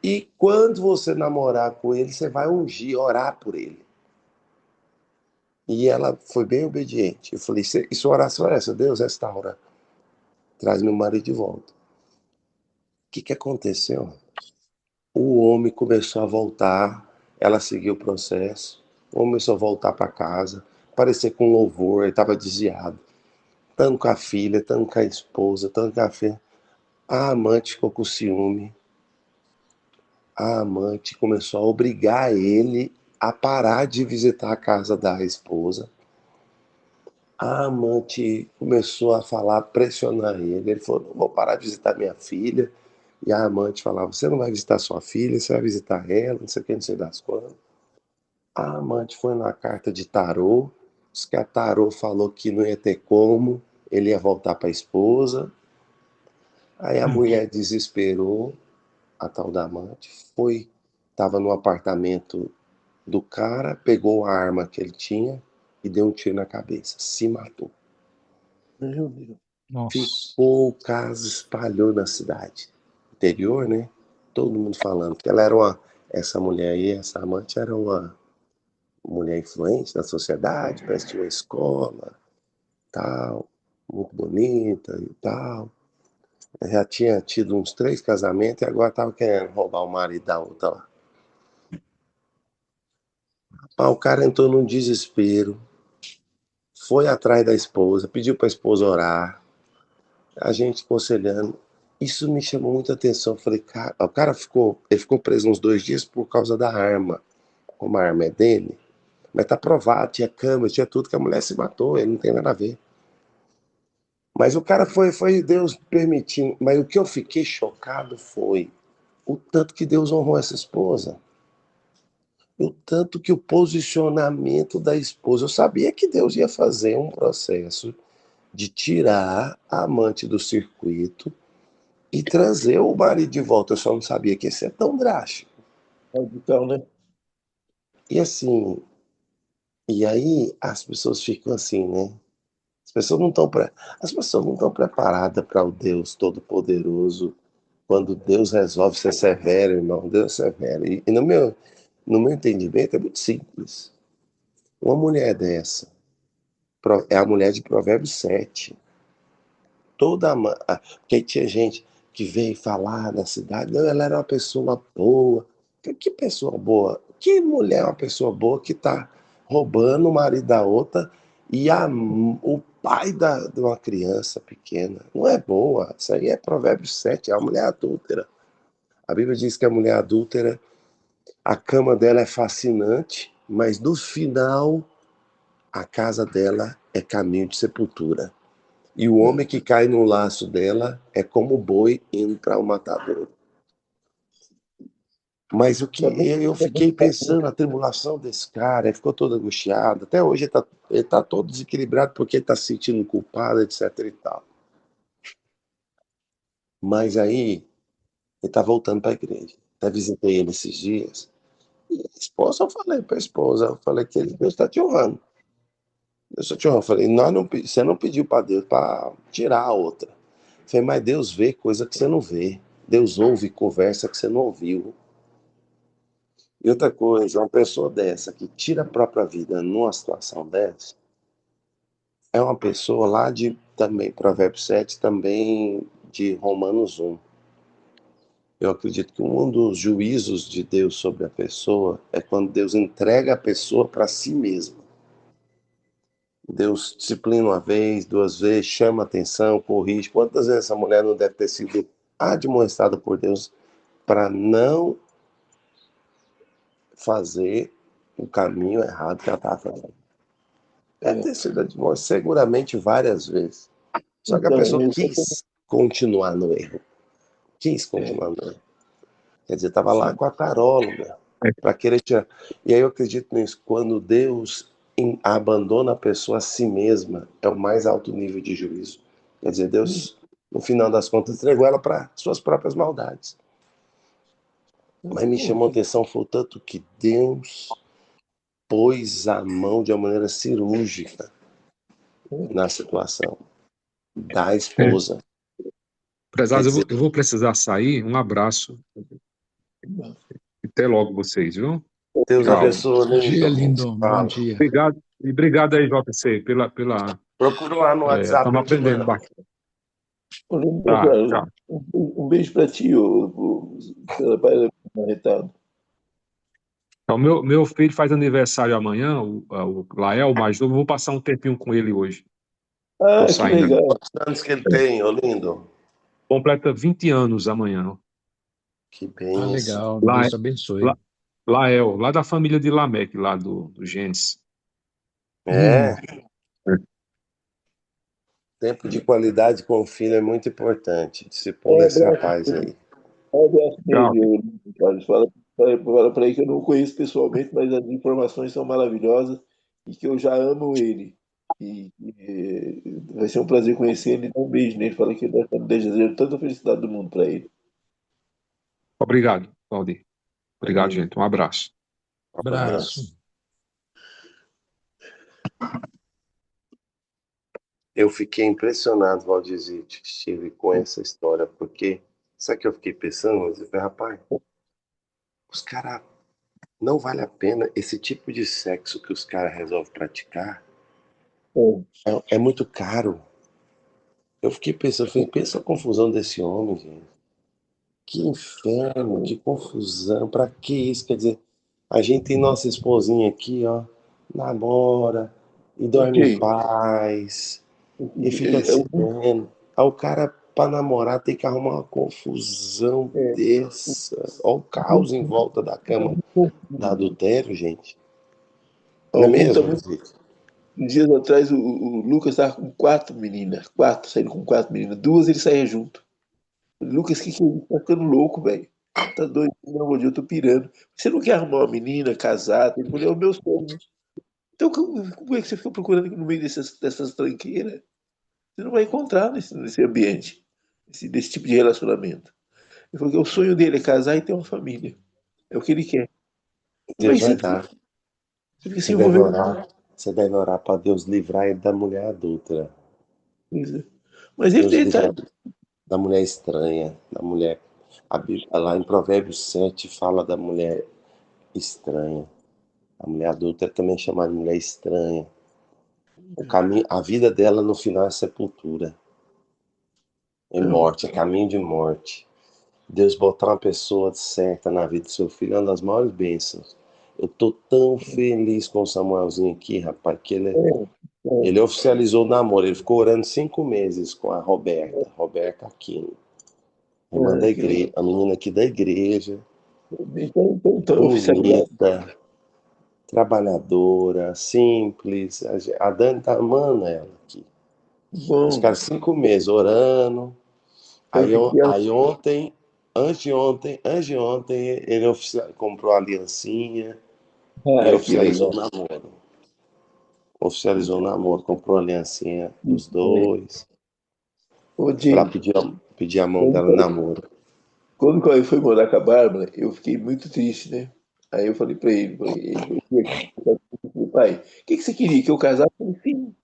E quando você namorar com ele, você vai ungir, orar por ele. E ela foi bem obediente. Eu falei, e sua oração é essa? Deus, restaura. Traz meu marido de volta. O que aconteceu? O homem começou a voltar, ela seguiu o processo. começou a voltar para casa, parecer com louvor, ele estava desviado. Tanto com a filha, tanto com a esposa, tanto com a filha. A amante ficou com ciúme. A amante começou a obrigar ele a parar de visitar a casa da esposa. A amante começou a falar, pressionar ele. Ele falou: não vou parar de visitar minha filha. E a amante falava: você não vai visitar sua filha, você vai visitar ela, não sei o que, não sei das quantas. A amante foi na carta de tarô, diz que a tarô falou que não ia ter como, ele ia voltar para a esposa. Aí a mulher desesperou, a tal da amante, foi, estava no apartamento do cara, pegou a arma que ele tinha e deu um tiro na cabeça, se matou. Meu Deus. Nossa. Ficou, o caso espalhou na cidade. Interior, né? Todo mundo falando que ela era essa mulher aí, essa amante era uma mulher influente na sociedade, parece que tinha uma escola, tal, muito bonita e tal. Já tinha tido uns 3 casamentos e agora estava querendo roubar o marido da outra lá. O cara entrou num desespero, foi atrás da esposa, pediu para a esposa orar, a gente aconselhando. Isso me chamou muita atenção. Falei, cara, o cara ele ficou preso uns 2 dias por causa da arma. Como a arma é dele, mas tá provado, tinha câmera, tinha tudo, que a mulher se matou, ele não tem nada a ver. Mas o cara foi Deus permitindo. Mas o que eu fiquei chocado foi o tanto que Deus honrou essa esposa. O tanto que o posicionamento da esposa. Eu sabia que Deus ia fazer um processo de tirar a amante do circuito e trazer o marido de volta. Eu só não sabia que ia ser tão drástico. Então, né? E assim, e aí as pessoas ficam assim, né? As pessoas não estão preparadas para o Deus Todo-Poderoso. Quando Deus resolve ser severo, irmão, Deus é severo. E no meu entendimento é muito simples. Uma mulher dessa é a mulher de Provérbios 7. Porque tinha gente que veio falar na cidade, não, ela era uma pessoa boa. Que pessoa boa? Que mulher é uma pessoa boa que está roubando o marido da outra e o pai de uma criança pequena? Não é boa. Isso aí é Provérbios 7, é uma mulher adúltera. A Bíblia diz que a mulher adúltera, a cama dela é fascinante, mas no final a casa dela é caminho de sepultura. E o homem que cai no laço dela é como boi indo para o matador. Mas o que eu fiquei pensando, a tribulação desse cara, ele ficou todo angustiado. Até hoje ele tá todo desequilibrado porque ele está se sentindo culpado, etc e tal. Mas aí, ele está voltando para a igreja. Até visitei ele esses dias. E a esposa, eu falei para a esposa, eu falei que Deus está te honrando. Deus está te honrando. Eu falei, você não pediu para Deus para tirar a outra. Eu falei, mas Deus vê coisa que você não vê. Deus ouve conversa que você não ouviu. E outra coisa, uma pessoa dessa que tira a própria vida numa situação dessa, é uma pessoa lá de também, Provérbios 7, também de Romanos 1. Eu acredito que um dos juízos de Deus sobre a pessoa é quando Deus entrega a pessoa para si mesmo. Deus disciplina uma vez, 2 vezes, chama atenção, corrige. Quantas vezes essa mulher não deve ter sido admoestada por Deus para não fazer o caminho errado que ela estava fazendo? Deve ter sido admoestada seguramente várias vezes. Só que a pessoa quis continuar no erro. Quis continuar no erro. Quer dizer, estava lá com a taróloga para querer tirar. E aí eu acredito nisso. Quando Deus abandona a pessoa a si mesma, é o mais alto nível de juízo. Quer dizer, Deus, no final das contas, entregou ela para suas próprias maldades. Mas me chamou a atenção foi o tanto que Deus pôs a mão de uma maneira cirúrgica na situação da esposa. Prezados, Quer dizer, eu vou precisar sair. Um abraço. Até logo vocês, viu? Deus Tchau. abençoe. Bom dia, Lindo. lindo. Bom dia. Obrigado. E obrigado aí, JC, Procura lá no WhatsApp. estamos aprendendo bastante. Tá, tchau. Um beijo para ti, o Marretado. Então, meu filho faz aniversário amanhã, o Lael, o mais novo, vou passar um tempinho com ele hoje. Tô Que saindo ali. legal. Quantos anos que ele tem, ô lindo? Completa 20 anos amanhã. Que Ah, bênção. legal. Lá, Deus abençoe. lá, Lael, lá da família de Lameque, lá do Gênesis. É, tempo de qualidade com o filho é muito importante. Discipula esse rapaz aí. Um abraço Tchau. nele, Carlos. Fala para ele que eu não o conheço pessoalmente, mas as informações são maravilhosas e que eu já amo ele. Vai ser um prazer conhecer ele e dar um beijo nele. Fala que eu desejo tanta felicidade do mundo para ele. Obrigado, Valdir. Obrigado, Amém. gente. Um abraço. Abraço. Eu fiquei impressionado, Valdizite, Steve, com essa história, porque sabe o que eu fiquei pensando? Eu falei, rapaz, os caras não vale a pena esse tipo de sexo que os caras resolvem praticar. É muito caro. Eu fiquei pensando, falei, pensa a confusão desse homem, gente. Que inferno, que confusão, pra que isso? Quer dizer, a gente tem nossa esposinha aqui, ó, namora e dorme em Ok. paz e fica se vendo. Aí o cara, pra namorar, tem que arrumar uma confusão dessa. Olha o caos em volta da cama da adultério, gente. Não Ó, é o mundo tá mesmo, muito. gente? Dias atrás, o Lucas estava com 4 meninas. Saindo com 4 meninas. 2 ele saía junto. Lucas, que é isso? Tá ficando louco, velho. Tá doido? Não, hoje eu tô pirando. Você não quer arrumar uma menina, casar? Ele falou, é o meu sonho. Então, como é que você fica procurando aqui no meio dessas tranqueiras? Você não vai encontrar nesse ambiente, desse tipo de relacionamento. Ele falou que o sonho dele é casar e ter uma família. É o que ele quer. Deus Mas vai você dar. fica se Você deve envolvendo com orar. Você deve orar para Deus livrar ele da mulher adulta. coisa. Mas ele, Deus ele tá. livrar da mulher estranha, da mulher. Lá em Provérbios 7 fala da mulher estranha. A mulher adulta é também chamada de mulher estranha. O caminho, a vida dela no final é sepultura, é Não, morte, é caminho de morte. Deus botar uma pessoa certa na vida do seu filho é uma das maiores bênçãos. Eu tô tão feliz com o Samuelzinho aqui, rapaz, que ele oficializou o namoro. Ele ficou orando 5 meses com a Roberta Aquino, irmã da que legal. igreja, a menina aqui da igreja, Então, oficializado. bonita, trabalhadora, simples. A Dani tá amando ela aqui. Eles Bom, ficaram 5 meses orando. então Aí, tem que. aí ontem, antes de ontem, ele comprou a aliancinha e Que legal. oficializou o namoro. Oficializou o namoro, comprou a aliancinha dos dois, Ô, para Jay, pedir a mão dela em quando, namoro. quando o Cauê foi morar com a Bárbara, eu fiquei muito triste, né? Aí eu falei pra ele, pai, o que você queria? Que eu casasse? Eu falei, sim,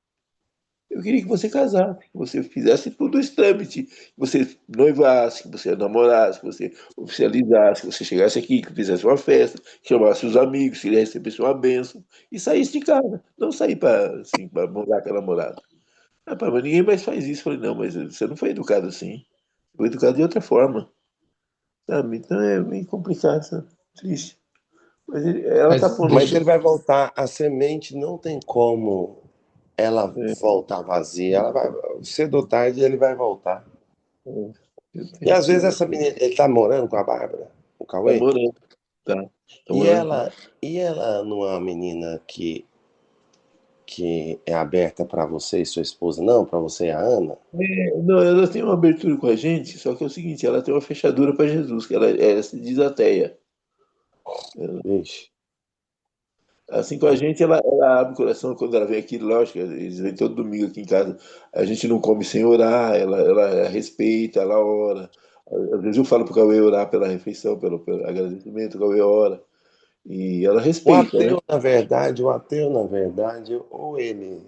eu queria que você casasse, que você fizesse todos os trâmites, que você noivasse, que você namorasse, que você oficializasse, que você chegasse aqui, que fizesse uma festa, que chamasse os amigos, que ele recebesse uma bênção e saísse de casa. Não sair para assim, para morar com a namorada. Ah, pai, mas ninguém mais faz isso. Eu falei, não, mas você não foi educado assim. Foi educado de outra forma, sabe? Então é meio complicado, sabe? Triste. Mas ela tá Mas pondo. Mas deixa, ele vai voltar, a semente não tem como ela É, voltar vazia. Ela vai, cedo ou tarde ele vai voltar. eu E tenho às vezes certeza. essa menina, ele tá morando com a Bárbara, o Tá Cauê, morando, tá. Tá e morando com ela, e ela não é uma menina que é aberta para você e sua esposa, não, para você e a Ana? Não, ela tem uma abertura com a gente, só que é o seguinte, ela tem uma fechadura para Jesus, que ela se diz ateia. Vixe. Assim com a gente, ela abre o coração quando ela vem aqui, lógico, eles vêm todo domingo aqui em casa. A gente não come sem orar, ela respeita, ela ora. Às vezes eu falo para o Cauê orar pela refeição, pelo agradecimento, o Cauê ora. E ela respeita, né? O ateu, na verdade, ou ele,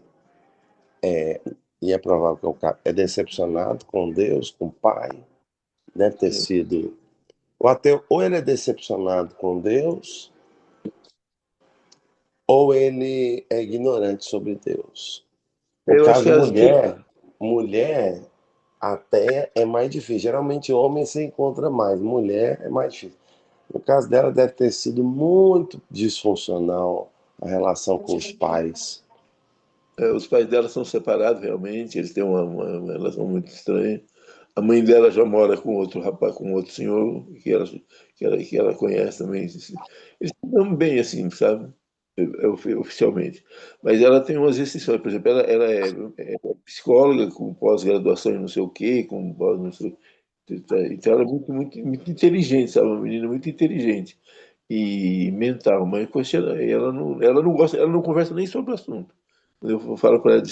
e é provável que é o cara, é decepcionado com Deus, com o Pai, deve ter sido. O ateu, ou ele é decepcionado com Deus, ou ele é ignorante sobre Deus. Por Eu acho que causa de as duas. mulher até é mais difícil. Geralmente homem você encontra mais, mulher é mais difícil. No caso dela, deve ter sido muito disfuncional a relação com os pais. Os pais dela são separados realmente, eles têm uma relação muito estranha. A mãe dela já mora com outro rapaz, com outro senhor que ela conhece também. Eles se dão bem, assim, sabe? Oficialmente. Mas ela tem umas restrições, por exemplo, ela é psicóloga com pós-graduação em não sei o quê, com pós não sei. Então ela é muito, muito, muito inteligente, sabe? Uma menina muito inteligente e mental, mas poxa, ela não gosta, ela não conversa nem sobre o assunto. Quando eu falo para ela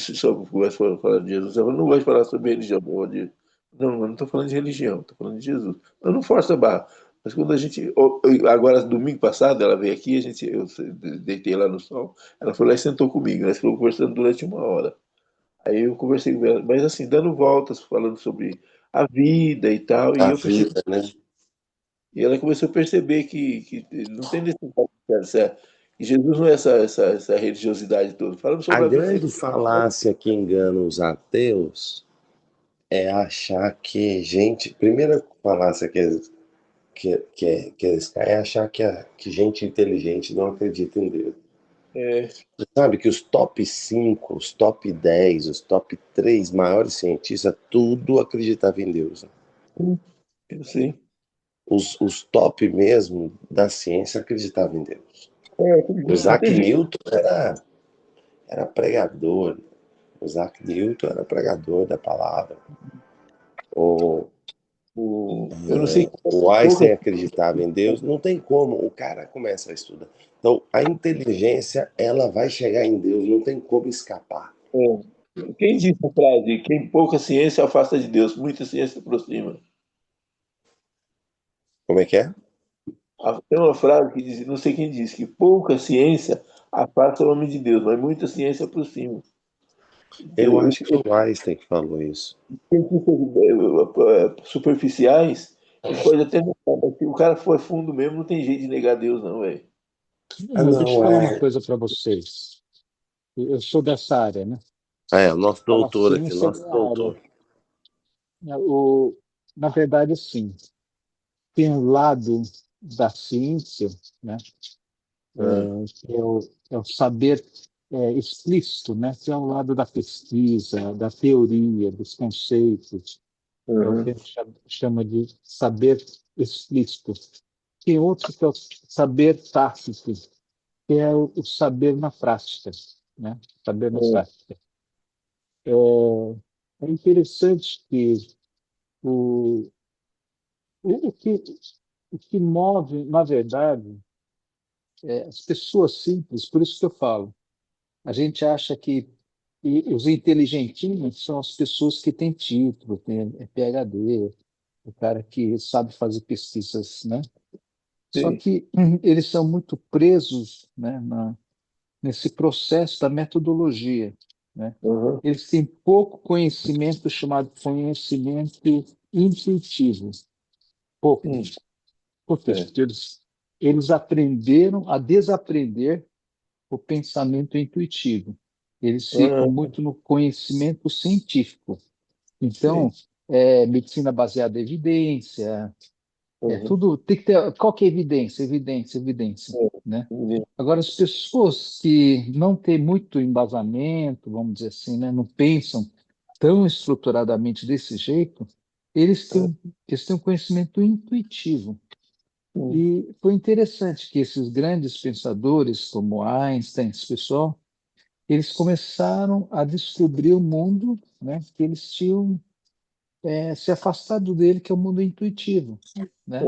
converso para falar de Jesus, ela não gosta de falar sobre religião. Não, eu não estou falando de religião, estou falando de Jesus. Eu não forço a barra. Mas quando a gente. Agora, domingo passado, ela veio aqui, eu deitei lá no sol, ela foi lá e sentou comigo. Nós ficamos conversando durante 1 hora. Aí eu conversei com ela, mas assim, dando voltas, falando sobre a vida e tal, e A eu percebi. vida, né? E ela começou a perceber que não tem necessidade que Jesus não é essa religiosidade toda. Falando A sobre a vida. grande falácia que engana os ateus é achar que gente. Primeira falácia que eles caem é achar que gente inteligente não acredita em Deus. É, Você sabe que os top 5, os top 10, os top 3 maiores cientistas, tudo acreditava em Deus, né? eu sei. Os top mesmo da ciência acreditavam em Deus. O Não Isaac tem jeito. Newton era pregador. O Isaac Newton era pregador da palavra. O, Eu não sei. o Einstein acreditava em Deus. Não tem como. O cara começa a estudar. Então, a inteligência, ela vai chegar em Deus. Não tem como escapar. Quem disse a frase? Quem pouca ciência afasta de Deus, muita ciência aproxima. Como é que é? Tem uma frase que diz, não sei quem disse, que pouca ciência afasta o homem de Deus, mas muita ciência aproxima. Eu Então, acho que foi o Einstein que falou isso. cientistas superficiais, eles podem até negar, mas se o cara for fundo mesmo, não tem jeito de negar Deus, não, velho. Ah, Mas deixa eu não, falar uma coisa para vocês. Eu sou dessa área, né? o nosso Fala doutor aqui, ciência nosso da área. doutor. Na verdade, sim, tem um lado da ciência, né? Que é o saber explícito, né? Que é o lado da pesquisa, da teoria, dos conceitos. É o que a Uhum. gente chama de saber explícito. Tem outro que é o saber tácito, que é o saber na prática, né? Saber na É. prática. É interessante que o, o, o que, o que move, na verdade, as pessoas simples, por isso que eu falo, a gente acha que os inteligentinhos são as pessoas que têm título, têm PhD, o cara que sabe fazer pesquisas, né? Só Sim. que eles são muito presos, né, nesse processo da metodologia, né? Uhum. Eles têm pouco conhecimento chamado conhecimento intuitivo, pouco. Sim. Por quê? É. Porque eles aprenderam a desaprender o pensamento intuitivo. Eles ficam Uhum. muito no conhecimento científico. Sim. Então, medicina baseada em evidência, Uhum. tudo tem que ter. Qual que é evidência? Evidência, evidência, né? Entendi. Agora, as pessoas que não têm muito embasamento, vamos dizer assim, né, não pensam tão estruturadamente desse jeito, eles têm um conhecimento intuitivo. Sim. E foi interessante que esses grandes pensadores, como Einstein, esse pessoal, eles começaram a descobrir o mundo, né, que eles tinham se afastado dele, que é o mundo intuitivo, né?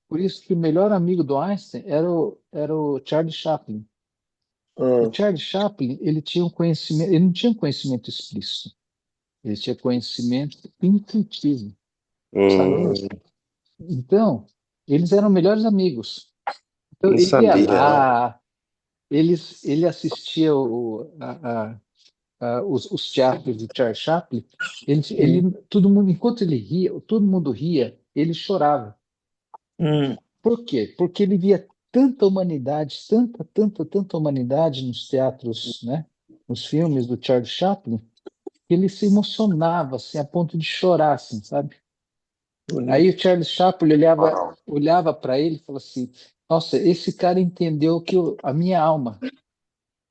Por isso que o melhor amigo do Einstein era o Charlie Chaplin. O Uhum. Charlie Chaplin, ele tinha um conhecimento, ele não tinha um conhecimento explícito, ele tinha conhecimento intuitivo, Hum, sabia? Então, eles eram melhores amigos. Então, não ele ia sabia, não. lá, ele assistia os teatros do Charles Chaplin, todo mundo, enquanto ele ria, todo mundo ria, ele chorava. Uhum. Por quê? Porque ele via tanta humanidade, tanta, tanta, tanta humanidade nos teatros, né? Nos filmes do Charles Chaplin, que ele se emocionava assim, a ponto de chorar, assim, sabe? Aí bonito. o Charles Chaplin olhava, Uau. olhava para ele e falou assim: Nossa, esse cara entendeu a minha alma.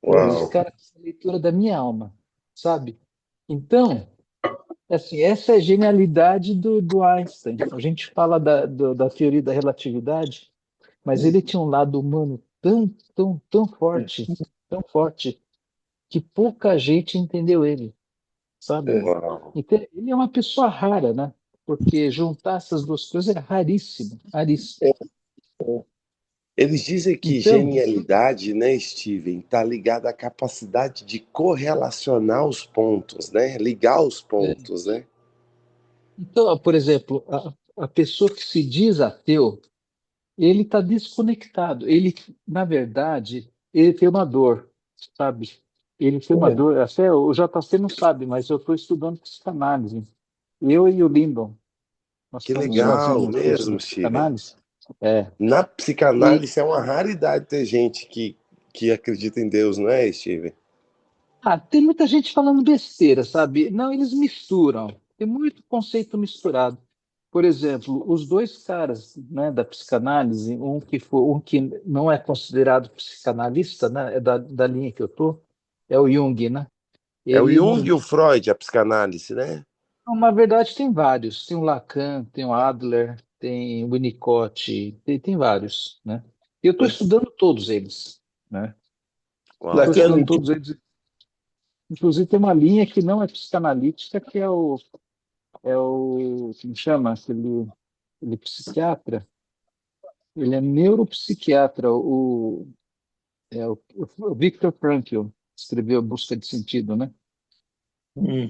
Esse Uau. cara fez a leitura da minha alma, sabe? Então, assim, essa é a genialidade do Einstein. A gente fala da teoria da relatividade, mas ele tinha um lado humano tão forte, que pouca gente entendeu ele, sabe? É, Uau. Então, ele é uma pessoa rara, né? Porque juntar essas duas coisas é raríssimo, raríssimo. é, é. Eles dizem que Então, genialidade, né, Steven, está ligada à capacidade de correlacionar os pontos, né? Ligar os é, pontos, né? então, por exemplo, a pessoa que se diz ateu, ele está desconectado. Ele, na verdade, ele tem uma dor, sabe? Ele tem uma É. dor. Até o JC não sabe, mas eu estou estudando psicanálise. Eu e o Lindon, nós Que estamos legal fazendo um curso de mesmo, Steven. psicanálise. É. Na E psicanálise é uma raridade ter gente que acredita em Deus, não é, Steven? tem muita gente falando besteira, sabe? Não, eles misturam. Tem muito conceito misturado. Por exemplo, os dois caras, né, da psicanálise, um que não é considerado psicanalista, né, é da linha que eu tô, é o Jung, né? É o Ele Jung não, e o Freud, a psicanálise, né? na verdade tem vários. Tem o Lacan, tem o Adler, tem o Winnicott, tem vários, né? Eu estou estudando todos eles, né? Estou Uau. estudando Lacan, todos eles. Inclusive tem uma linha que não é psicanalítica, que como chama? Aquele psiquiatra. Ele é neuropsiquiatra, o Viktor Frankl, escreveu Busca de Sentido, né? hum,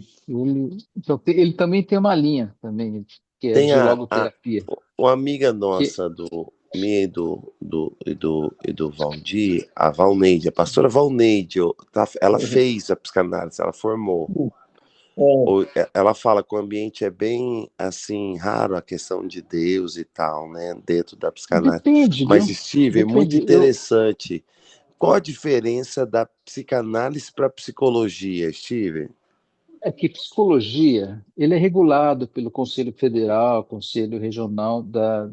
Então, ele também tem uma linha também, que é Tem de logoterapia. uma amiga Que, nossa minha e do Valdir, a Valneide, a pastora Valneide, ela fez a psicanálise, ela formou. é, Ela fala que o ambiente é bem assim raro a questão de Deus e tal, né, dentro da psicanálise. depende, Mas viu? Steve, é muito Depende. interessante. Qual a diferença da psicanálise para psicologia, Steve? É que psicologia, ele é regulado pelo Conselho Federal, Conselho Regional da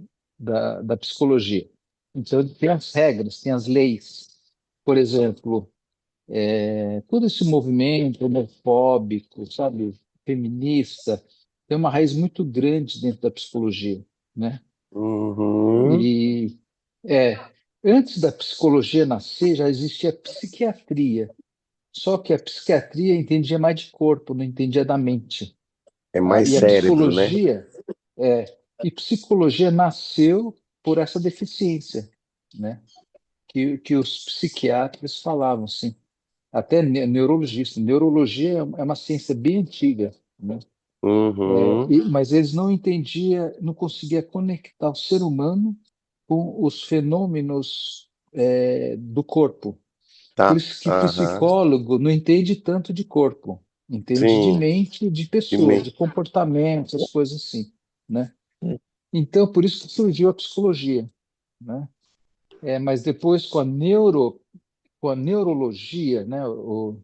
Psicologia. Então, ele tem as regras, tem as leis. Por exemplo, todo esse movimento homofóbico, sabe, feminista, tem uma raiz muito grande dentro da psicologia, né? Uhum. E é, antes da psicologia nascer, já existia a psiquiatria. Só que a psiquiatria entendia mais de corpo, não entendia da mente. É mais E a cérebro, né? e psicologia nasceu por essa deficiência, né? Que os psiquiatras falavam, assim, até neurologista. Neurologia é uma ciência bem antiga, né? Uhum. Mas eles não entendiam, não conseguia conectar o ser humano com os fenômenos do corpo. Por Tá. isso que Aham. psicólogo não entende tanto de corpo, entende de Sim. mente, de E pessoas, de comportamento, essas coisas assim, né? Então, por isso que surgiu a psicologia, né? Mas depois com a neurologia, né? O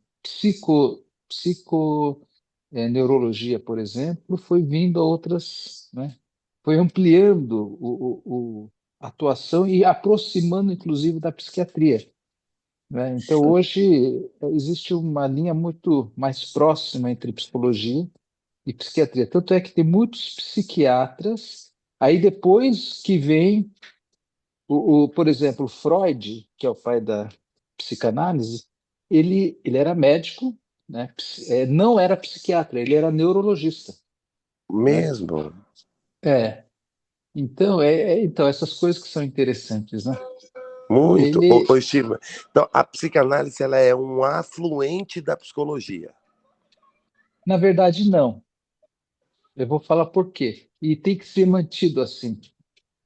neurologia, por exemplo, foi vindo a outras, né? Foi ampliando a atuação e aproximando, inclusive, da psiquiatria, né? Então, hoje, existe uma linha muito mais próxima entre psicologia e psiquiatria. Tanto é que tem muitos psiquiatras, aí depois que vem, por exemplo, Freud, que é o pai da psicanálise, ele era médico, né? Não era psiquiatra, ele era neurologista, né? mesmo. É, então, então, essas coisas que são interessantes, né? Muito. Ele, Steve, então, a psicanálise ela é um afluente da psicologia. na verdade, não. Eu vou falar por quê. E tem que ser mantido assim.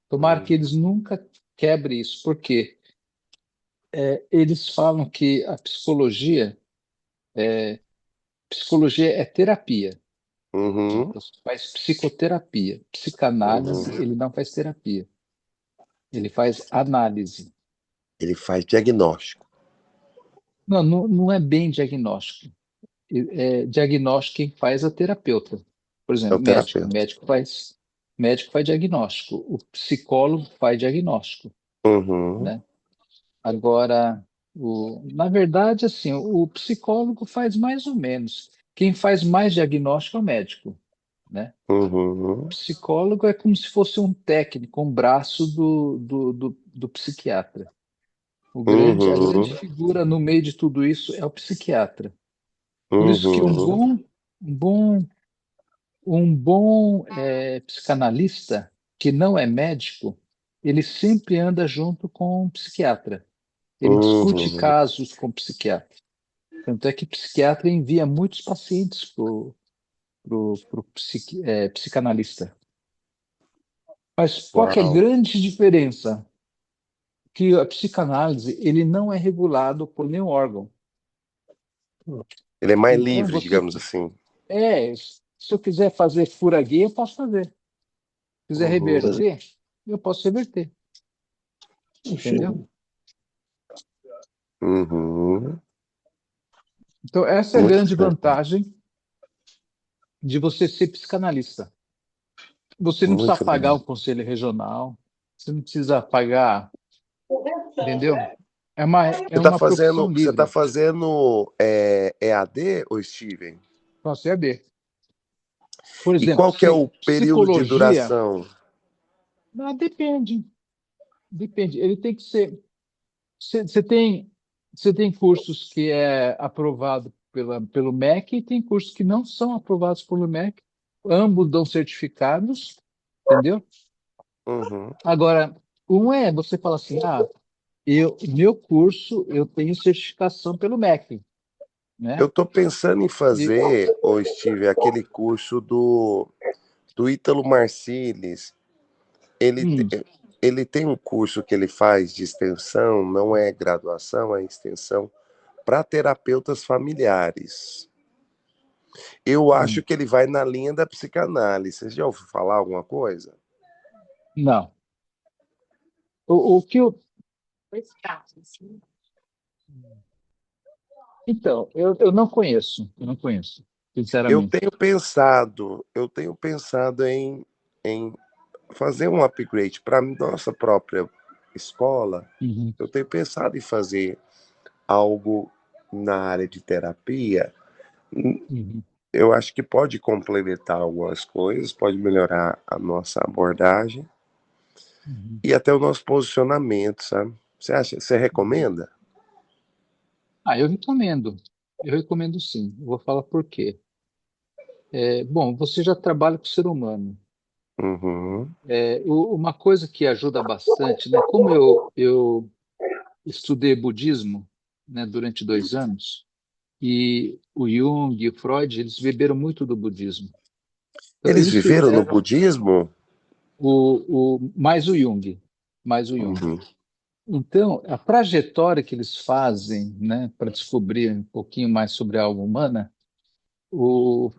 Tomara que Hum. eles nunca quebrem isso, porque eles falam que a psicologia é terapia. Uhum. Então, você faz psicoterapia. Psicanálise, Uhum. ele não faz terapia. Ele faz análise. Ele faz diagnóstico. Não, não, não é bem diagnóstico. Diagnóstico quem faz é o terapeuta. Por É o exemplo, médico. O terapeuta. médico faz. médico faz diagnóstico, o psicólogo faz diagnóstico, Uhum. né? Agora, na verdade, assim, o psicólogo faz mais ou menos. Quem faz mais diagnóstico é o médico, né? O Uhum. psicólogo é como se fosse um técnico, um braço do psiquiatra. A grande Uhum. figura no meio de tudo isso é o psiquiatra. Por isso que Uhum. um bom, psicanalista que não é médico, ele sempre anda junto com um psiquiatra. Ele discute Uhum. casos com o psiquiatra. Tanto é que o psiquiatra envia muitos pacientes para o psicanalista. Mas qual que é a Uau. grande diferença? Que a psicanálise ele não é regulado por nenhum órgão. Ele é mais Então, livre, digamos assim. se eu quiser fazer furaguê, eu posso fazer. Se quiser Uhum. reverter, eu posso reverter. Entendeu? Uhum. Então, essa é a Muito grande interessante. vantagem de você ser psicanalista. Você não precisa Muito pagar legal. o conselho regional, você não precisa pagar, entendeu? É uma profissão Você tá livre. fazendo EAD, ou Steven? Nossa, é B. Por E exemplo, qual que é o período de psicologia, duração? depende. Depende. Ele tem que ser. Você tem cursos que é aprovado pelo MEC e tem cursos que não são aprovados pelo MEC. Ambos dão certificados, entendeu? Uhum. Agora, você fala assim, meu curso eu tenho certificação pelo MEC, Eu né? estou pensando em E- fazer, ô Steve, aquele curso do Ítalo Marciles. Ele, hum, te- ele tem um curso que ele faz de extensão, não é graduação, é extensão, para terapeutas familiares. Eu acho hum, que ele vai na linha da psicanálise. Você já ouviu falar alguma coisa? não. O que eu, então, eu não conheço, sinceramente. Eu tenho pensado em fazer um upgrade para nossa própria escola. Uhum, Eu tenho pensado em fazer algo na área de terapia. uhum, Eu acho que pode complementar algumas coisas, pode melhorar a nossa abordagem uhum, e até o nosso posicionamento, sabe? Você uhum. recomenda? Eu recomendo. Eu recomendo sim. Eu vou falar por quê. Bom, você já trabalha com o ser humano. Uhum, Uma coisa que ajuda bastante, né? Como eu estudei budismo, né, durante 2 anos, e o Jung e o Freud, eles beberam muito do budismo. Então, eles eles viveram no fizeram budismo? mais o Jung, mais o Jung. Uhum, Então, a trajetória que eles fazem, né, para descobrir um pouquinho mais sobre a alma humana, o,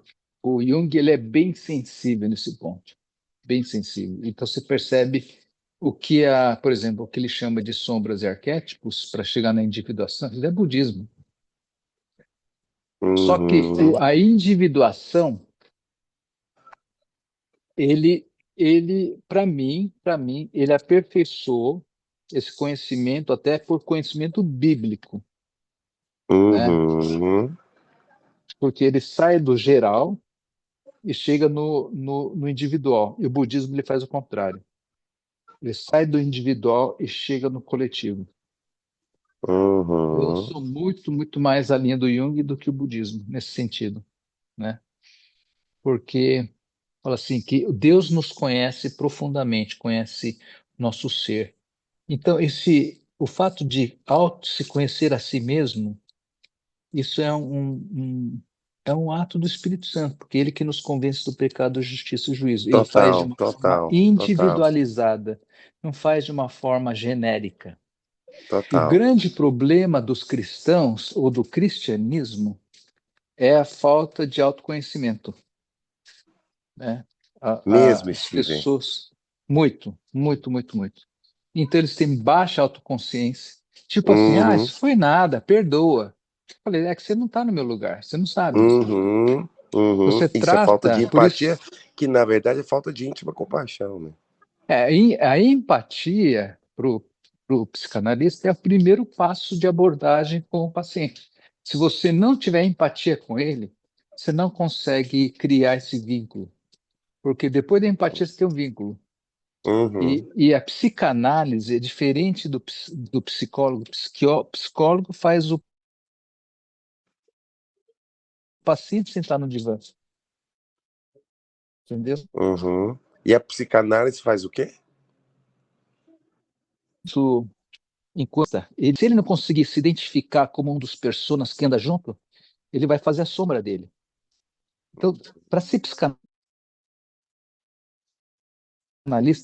o Jung ele é bem sensível nesse ponto, bem sensível. Então você percebe por exemplo, o que ele chama de sombras e arquétipos para chegar na individuação, isso é budismo. Só que uhum, a individuação, ele para mim, ele aperfeiçoou esse conhecimento até por conhecimento bíblico, né? uhum, Porque ele sai do geral e chega no individual. E o budismo ele faz o contrário. Ele sai do individual e chega no coletivo. Eu uhum. sou muito, muito mais a linha do Jung do que o budismo, nesse sentido, né? Porque fala assim que Deus nos conhece profundamente, conhece nosso ser. Então, o fato de se conhecer a si mesmo, isso é um ato do Espírito Santo, porque ele que nos convence do pecado, da justiça e do juízo. Ele faz de Total, uma forma total, total, individualizada, não faz de uma forma genérica. O total. grande problema dos cristãos ou do cristianismo é a falta de autoconhecimento, né? Mesmo, As Steven. pessoas, muito, muito, muito, muito. Então eles têm baixa autoconsciência, tipo assim, Uhum, isso foi nada, perdoa. Eu falei, é que você não está no meu lugar, você não sabe. uhum. Uhum. Você Isso é falta de trata, por isso, empatia, que na verdade é falta de íntima compaixão, né? a empatia para o psicanalista é o primeiro passo de abordagem com o paciente. Se você não tiver empatia com ele, você não consegue criar esse vínculo, porque depois da empatia você tem um vínculo. Uhum. E a psicanálise é diferente do psicólogo. O psicólogo faz o paciente sentar no divã, entendeu? Uhum. E a psicanálise faz o quê? Isso, se ele não conseguir se identificar como um dos personas que anda junto, ele vai fazer a sombra dele. Então, para ser psicanalista,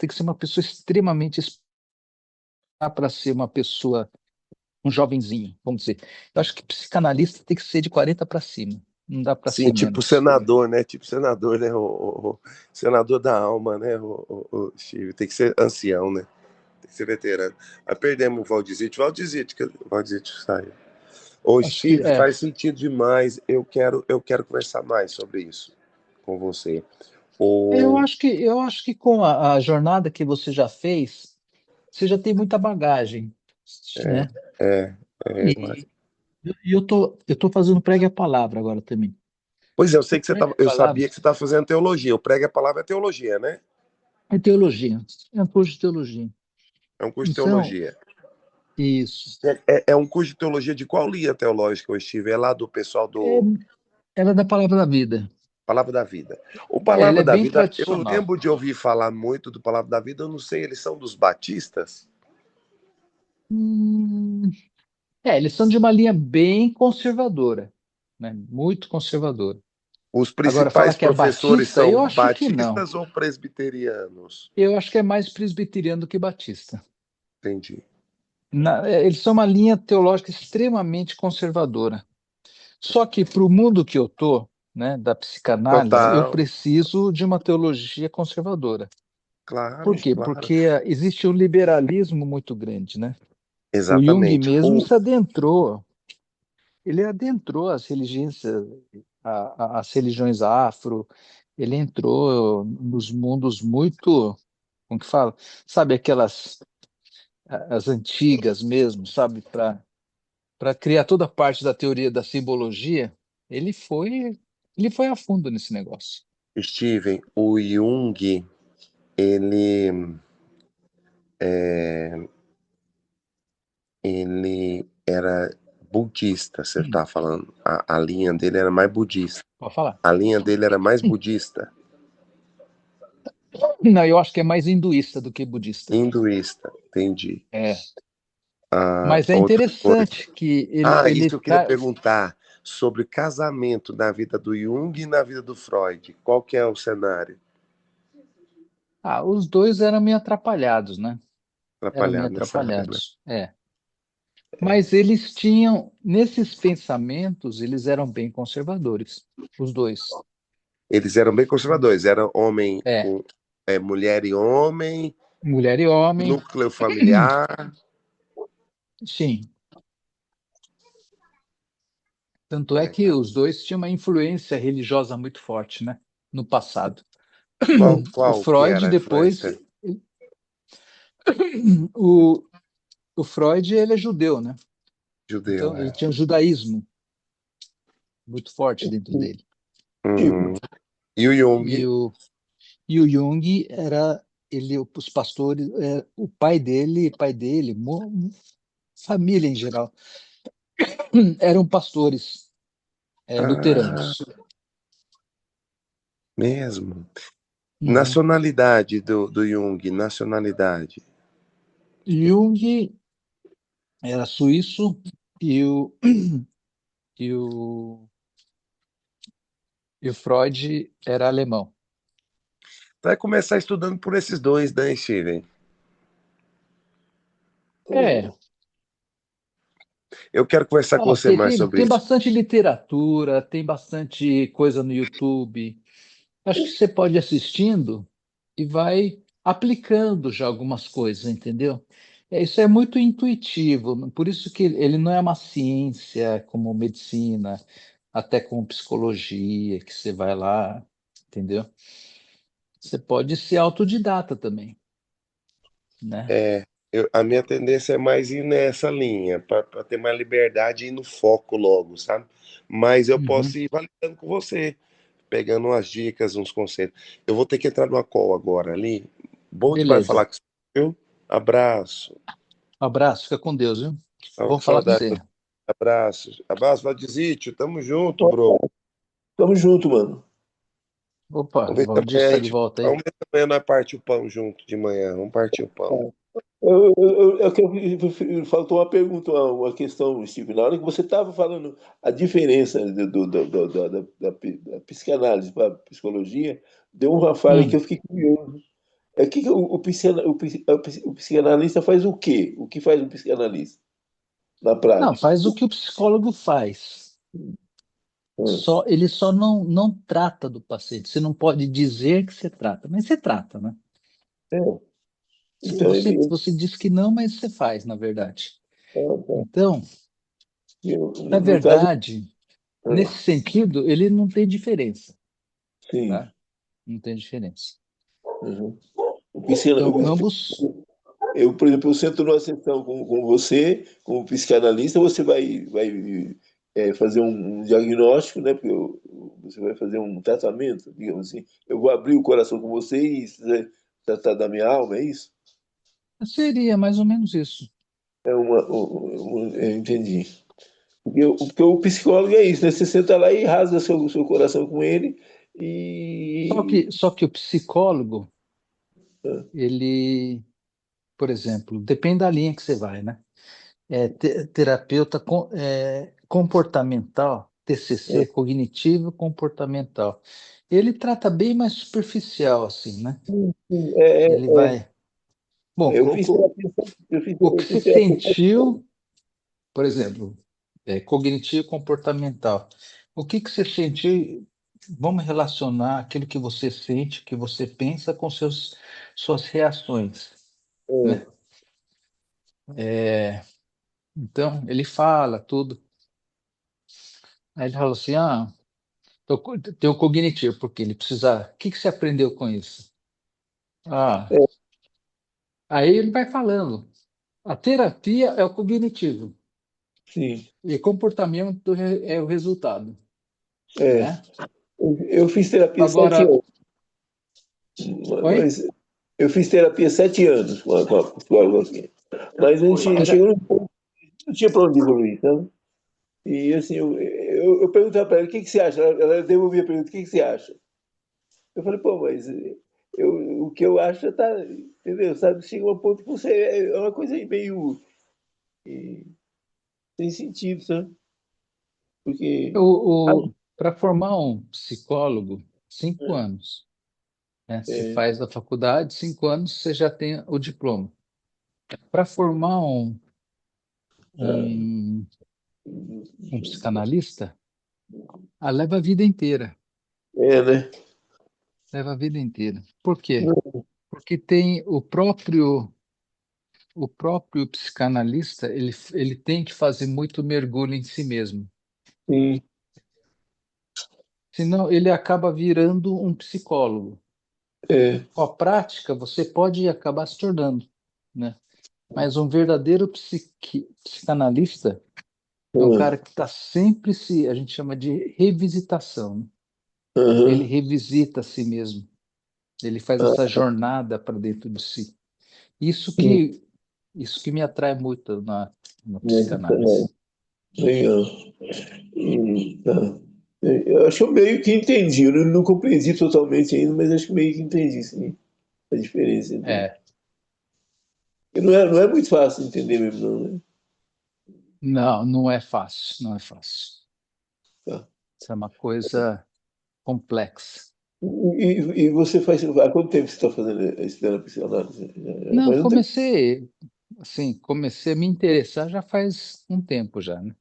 tem que ser uma pessoa extremamente para ser uma pessoa, um jovenzinho, vamos dizer. Eu acho que psicanalista tem que ser de 40 para cima. Não dá para Sim, ser tipo menos. senador, né? Tipo senador, né? O senador da alma, né? O Steve. Tem que ser ancião, né? Tem que ser veterano. Aí perdemos o Valdizite. Valdizite saiu. Ô, Acho que Steve, faz sentido demais. Eu quero conversar mais sobre isso com você. eu acho que com a jornada que você já fez, você já tem muita bagagem, né? É, E, e eu tô fazendo pregue a palavra agora também. pois é, eu sei O que você pregue tava, a eu palavra sabia que você estava fazendo teologia. O prega a palavra é teologia, né? é teologia, é um curso de teologia. É um curso de Então, teologia. isso. É um curso de teologia de qual linha teológica, Steve? É lá do pessoal É, do ela é da palavra da vida. Palavra da Vida. O Ela Palavra é da bem Vida, eu tradicional. lembro de ouvir falar muito do Palavra da Vida, eu não sei, eles são dos batistas? Hum, eles são de uma linha bem conservadora, né? Muito conservadora. Os Agora, principais falar que é professores batista, são eu acho que não. batistas ou presbiterianos? Eu acho que é mais presbiteriano do que batista. Entendi. Eles são uma linha teológica extremamente conservadora. Só que para o mundo que eu tô, né, da psicanálise, eu Total, preciso de uma teologia conservadora. Por claro, quê? claro. Porque existe um liberalismo muito grande, né? O Jung Exatamente. mesmo se adentrou, ele adentrou as religiões afro, ele entrou nos mundos muito, como que fala? Sabe, as antigas mesmo, sabe, para criar toda a parte da teoria da simbologia, ele foi a fundo nesse negócio. Steven, o Jung, ele, ele era budista, você está falando. A linha dele era mais budista. Pode falar. A linha dele era mais budista, Não, eu acho que é mais hinduísta do que budista. hinduísta, entendi. É, Ah, mas é outra coisa. interessante que ele, Isso ele que eu queria tá, perguntar sobre casamento na vida do Jung e na vida do Freud. Qual que é o cenário? os dois eram meio atrapalhados, né? Eram meio Atrapalhado nessa área, né? atrapalhados. Mas eles tinham, nesses pensamentos, eles eram bem conservadores, os dois. Eles eram bem conservadores, eram homem É, com mulher e homem, mulher e homem, núcleo familiar. sim. Tanto é que os dois tinham uma influência religiosa muito forte, né? No passado. O Qual que Freud era a depois, influência o, o Freud ele é judeu, né? judeu? Então ele tinha o judaísmo muito forte dentro dele. Uhum. E o E Jung? o Jung os pastores, o pai dele, família em geral, eram pastores Ah, luteranos. mesmo. Uhum. Nacionalidade do Jung, nacionalidade. Jung era suíço e o, e o, e o Freud era alemão. Vai começar estudando por esses dois, né, Steven? É, Eu quero conversar com você tem, mais tem, sobre tem isso. bastante literatura, tem bastante coisa no YouTube. Acho que você pode ir assistindo e vai aplicando já algumas coisas, entendeu? Isso é muito intuitivo, por isso que ele não é uma ciência como medicina, até com psicologia, que você vai lá, entendeu? Você pode ser autodidata também, né? É, a minha tendência é mais ir nessa linha, para ter mais liberdade e ir no foco logo, sabe? Mas eu Uhum. posso ir validando com você, pegando umas dicas, uns conselhos. Eu vou ter que entrar numa call agora ali. Bom demais Beleza. falar com você, viu? Abraço. Abraço, fica com Deus, viu? Tava Bom com falar com saudade. você. Abraço. Abraço, Valdizito. Tamo junto, bro. Tamo junto, mano. Opa, Vamos ver se Valdir amanhã, está de volta aí. vamos ver se amanhã nós partir o pão junto de manhã. Vamos partir o pão. Faltou uma pergunta, uma questão, Steve. Na hora que você estava falando a diferença da psicanálise para a psicologia, deu uma falha que Hum. eu fiquei curioso. É que o psicanalista faz o quê? O que faz um psicanalista na Não, prática? faz o que o psicólogo faz. Hum, Ele só não trata do paciente. Você não pode dizer que você trata, mas você trata, né? é. Então Você diz que não, mas você faz, na verdade. tá. Então, na No caso, verdade, hum, nesse sentido, ele não tem diferença, sim. tá? Não tem diferença. Uhum. O psican- Então, ambos. Eu, por exemplo, eu sento numa sessão com você, como psicanalista, você vai fazer um diagnóstico, né? Porque você vai fazer um tratamento, digamos assim. Eu vou abrir o coração com você e você vai tratar da minha alma, é isso? Seria mais ou menos isso. Eu entendi. Porque o psicólogo é isso, né? Você senta lá e rasga seu coração com ele e... Só que o psicólogo, ele, por exemplo, depende da linha que você vai, né? Terapeuta comportamental, TCC, cognitivo comportamental. Ele trata bem mais superficial, assim, né? É, Ele vai. Bom, eu fiz terapia, o que eu você fiz terapia. sentiu, por exemplo, cognitivo comportamental. O que você sentiu? Vamos relacionar aquilo que você sente, que você pensa com suas reações, né? Então, ele fala tudo. Aí ele fala assim, tem o cognitivo, porque ele precisa... O que você aprendeu com isso? Ah, É, aí ele vai falando. A terapia é o cognitivo sim. e comportamento é o resultado, É. né? Eu fiz terapia sete Agora, anos, oi? mas eu fiz terapia 7 anos com a psicóloga aqui. Mas a gente Mas, é, chegou num ponto que não tinha para onde evoluir, sabe? E assim, eu perguntava para ela, o que você acha? Ela devolvia a pergunta, o que você acha? Eu falei, pô, mas o que eu acho tá, entendeu? Sabe? Chega um ponto que você é uma coisa aí meio sem sentido, sabe? Porque, para formar um psicólogo, 5 anos, né? Você é, faz a faculdade, 5 anos, você já tem o diploma. Para formar ah, um, um psicanalista, leva a vida inteira. né? Leva a vida inteira. Por quê? Porque tem o próprio psicanalista, ele tem que fazer muito mergulho em si mesmo. Sim, Senão, ele acaba virando um psicólogo. é, Com a prática, você pode acabar se tornando, né? Mas um verdadeiro psicanalista é um ah, cara que está sempre a gente chama de revisitação, né? Ele aham, revisita a si mesmo. Ele faz essa ah, jornada para dentro de si. Isso sim, que, isso que me atrai muito na né? psicanálise. Legal. Tá. Eu acho que eu meio que entendi. Eu não compreendi totalmente ainda, mas acho que meio que entendi, sim, a diferença entre. É, Porque não é muito fácil de entender mesmo, não, né? não, não é fácil, não é fácil. Tá. Isso é uma coisa complexa. E você faz. Há quanto tempo você está fazendo estudando psicanálise? Não, Faz um tempo. comecei a me interessar já faz um tempo já, né?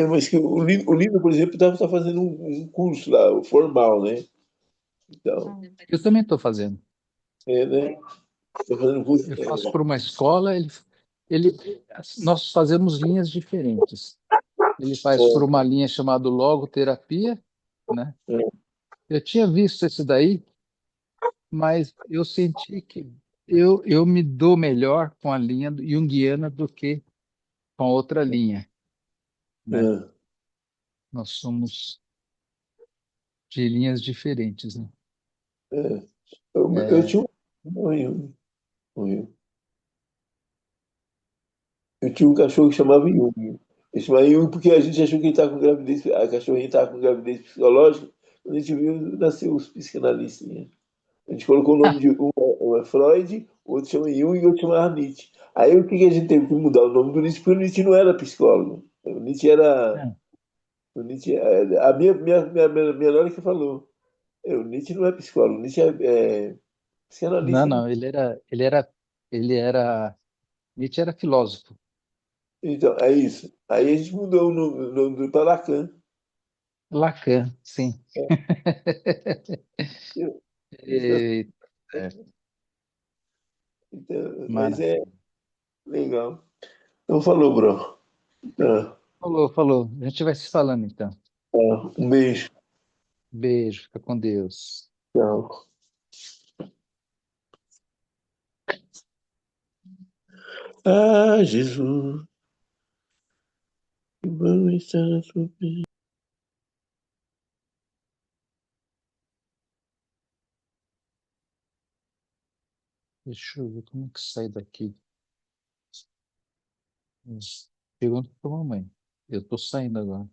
Mas que o Lino, por exemplo, está fazendo um curso lá, o formal, né? Então, Eu também estou fazendo. né? Está fazendo um curso. Eu faço por uma escola, nós fazemos linhas diferentes. Ele faz por uma linha chamada logoterapia, né? É, Eu tinha visto esse daí, mas eu senti que eu me dou melhor com a linha junguiana do que com a outra linha, né? é, Nós somos de linhas diferentes, né? é. Eu É, tinha um, eu tinha um cachorro que chamava Jung. Ele chamava Jung porque a gente achou que ele estava com gravidez, a cachorrinha estava com gravidez psicológica. Quando a gente viu, nasceu os psicanalistas, né? A gente colocou o nome de um é Freud, o outro chama Jung e o outro chama Nietzsche. Aí o que que a gente teve que mudar o nome do Nietzsche? Porque o Nietzsche não era psicólogo. O Nietzsche era. é. O Nietzsche, a minha nora que falou. O Nietzsche não é psicólogo, o Nietzsche é Não, psicanalista, né? não, Nietzsche era filósofo. Então, é isso. Aí a gente mudou o nome do para Lacan. Lacan, sim. Isso dá E- é, Então, mas é maravilha. legal. Então falou, bro. Tá, Falou, falou. A gente vai se falando então. tá. Um beijo. Beijo, fica com Deus. Tchau. Ah, Jesus, que bom estar na sua presença. Deixa eu ver como é que sai daqui. Pergunta para mamãe. Eu tô saindo agora.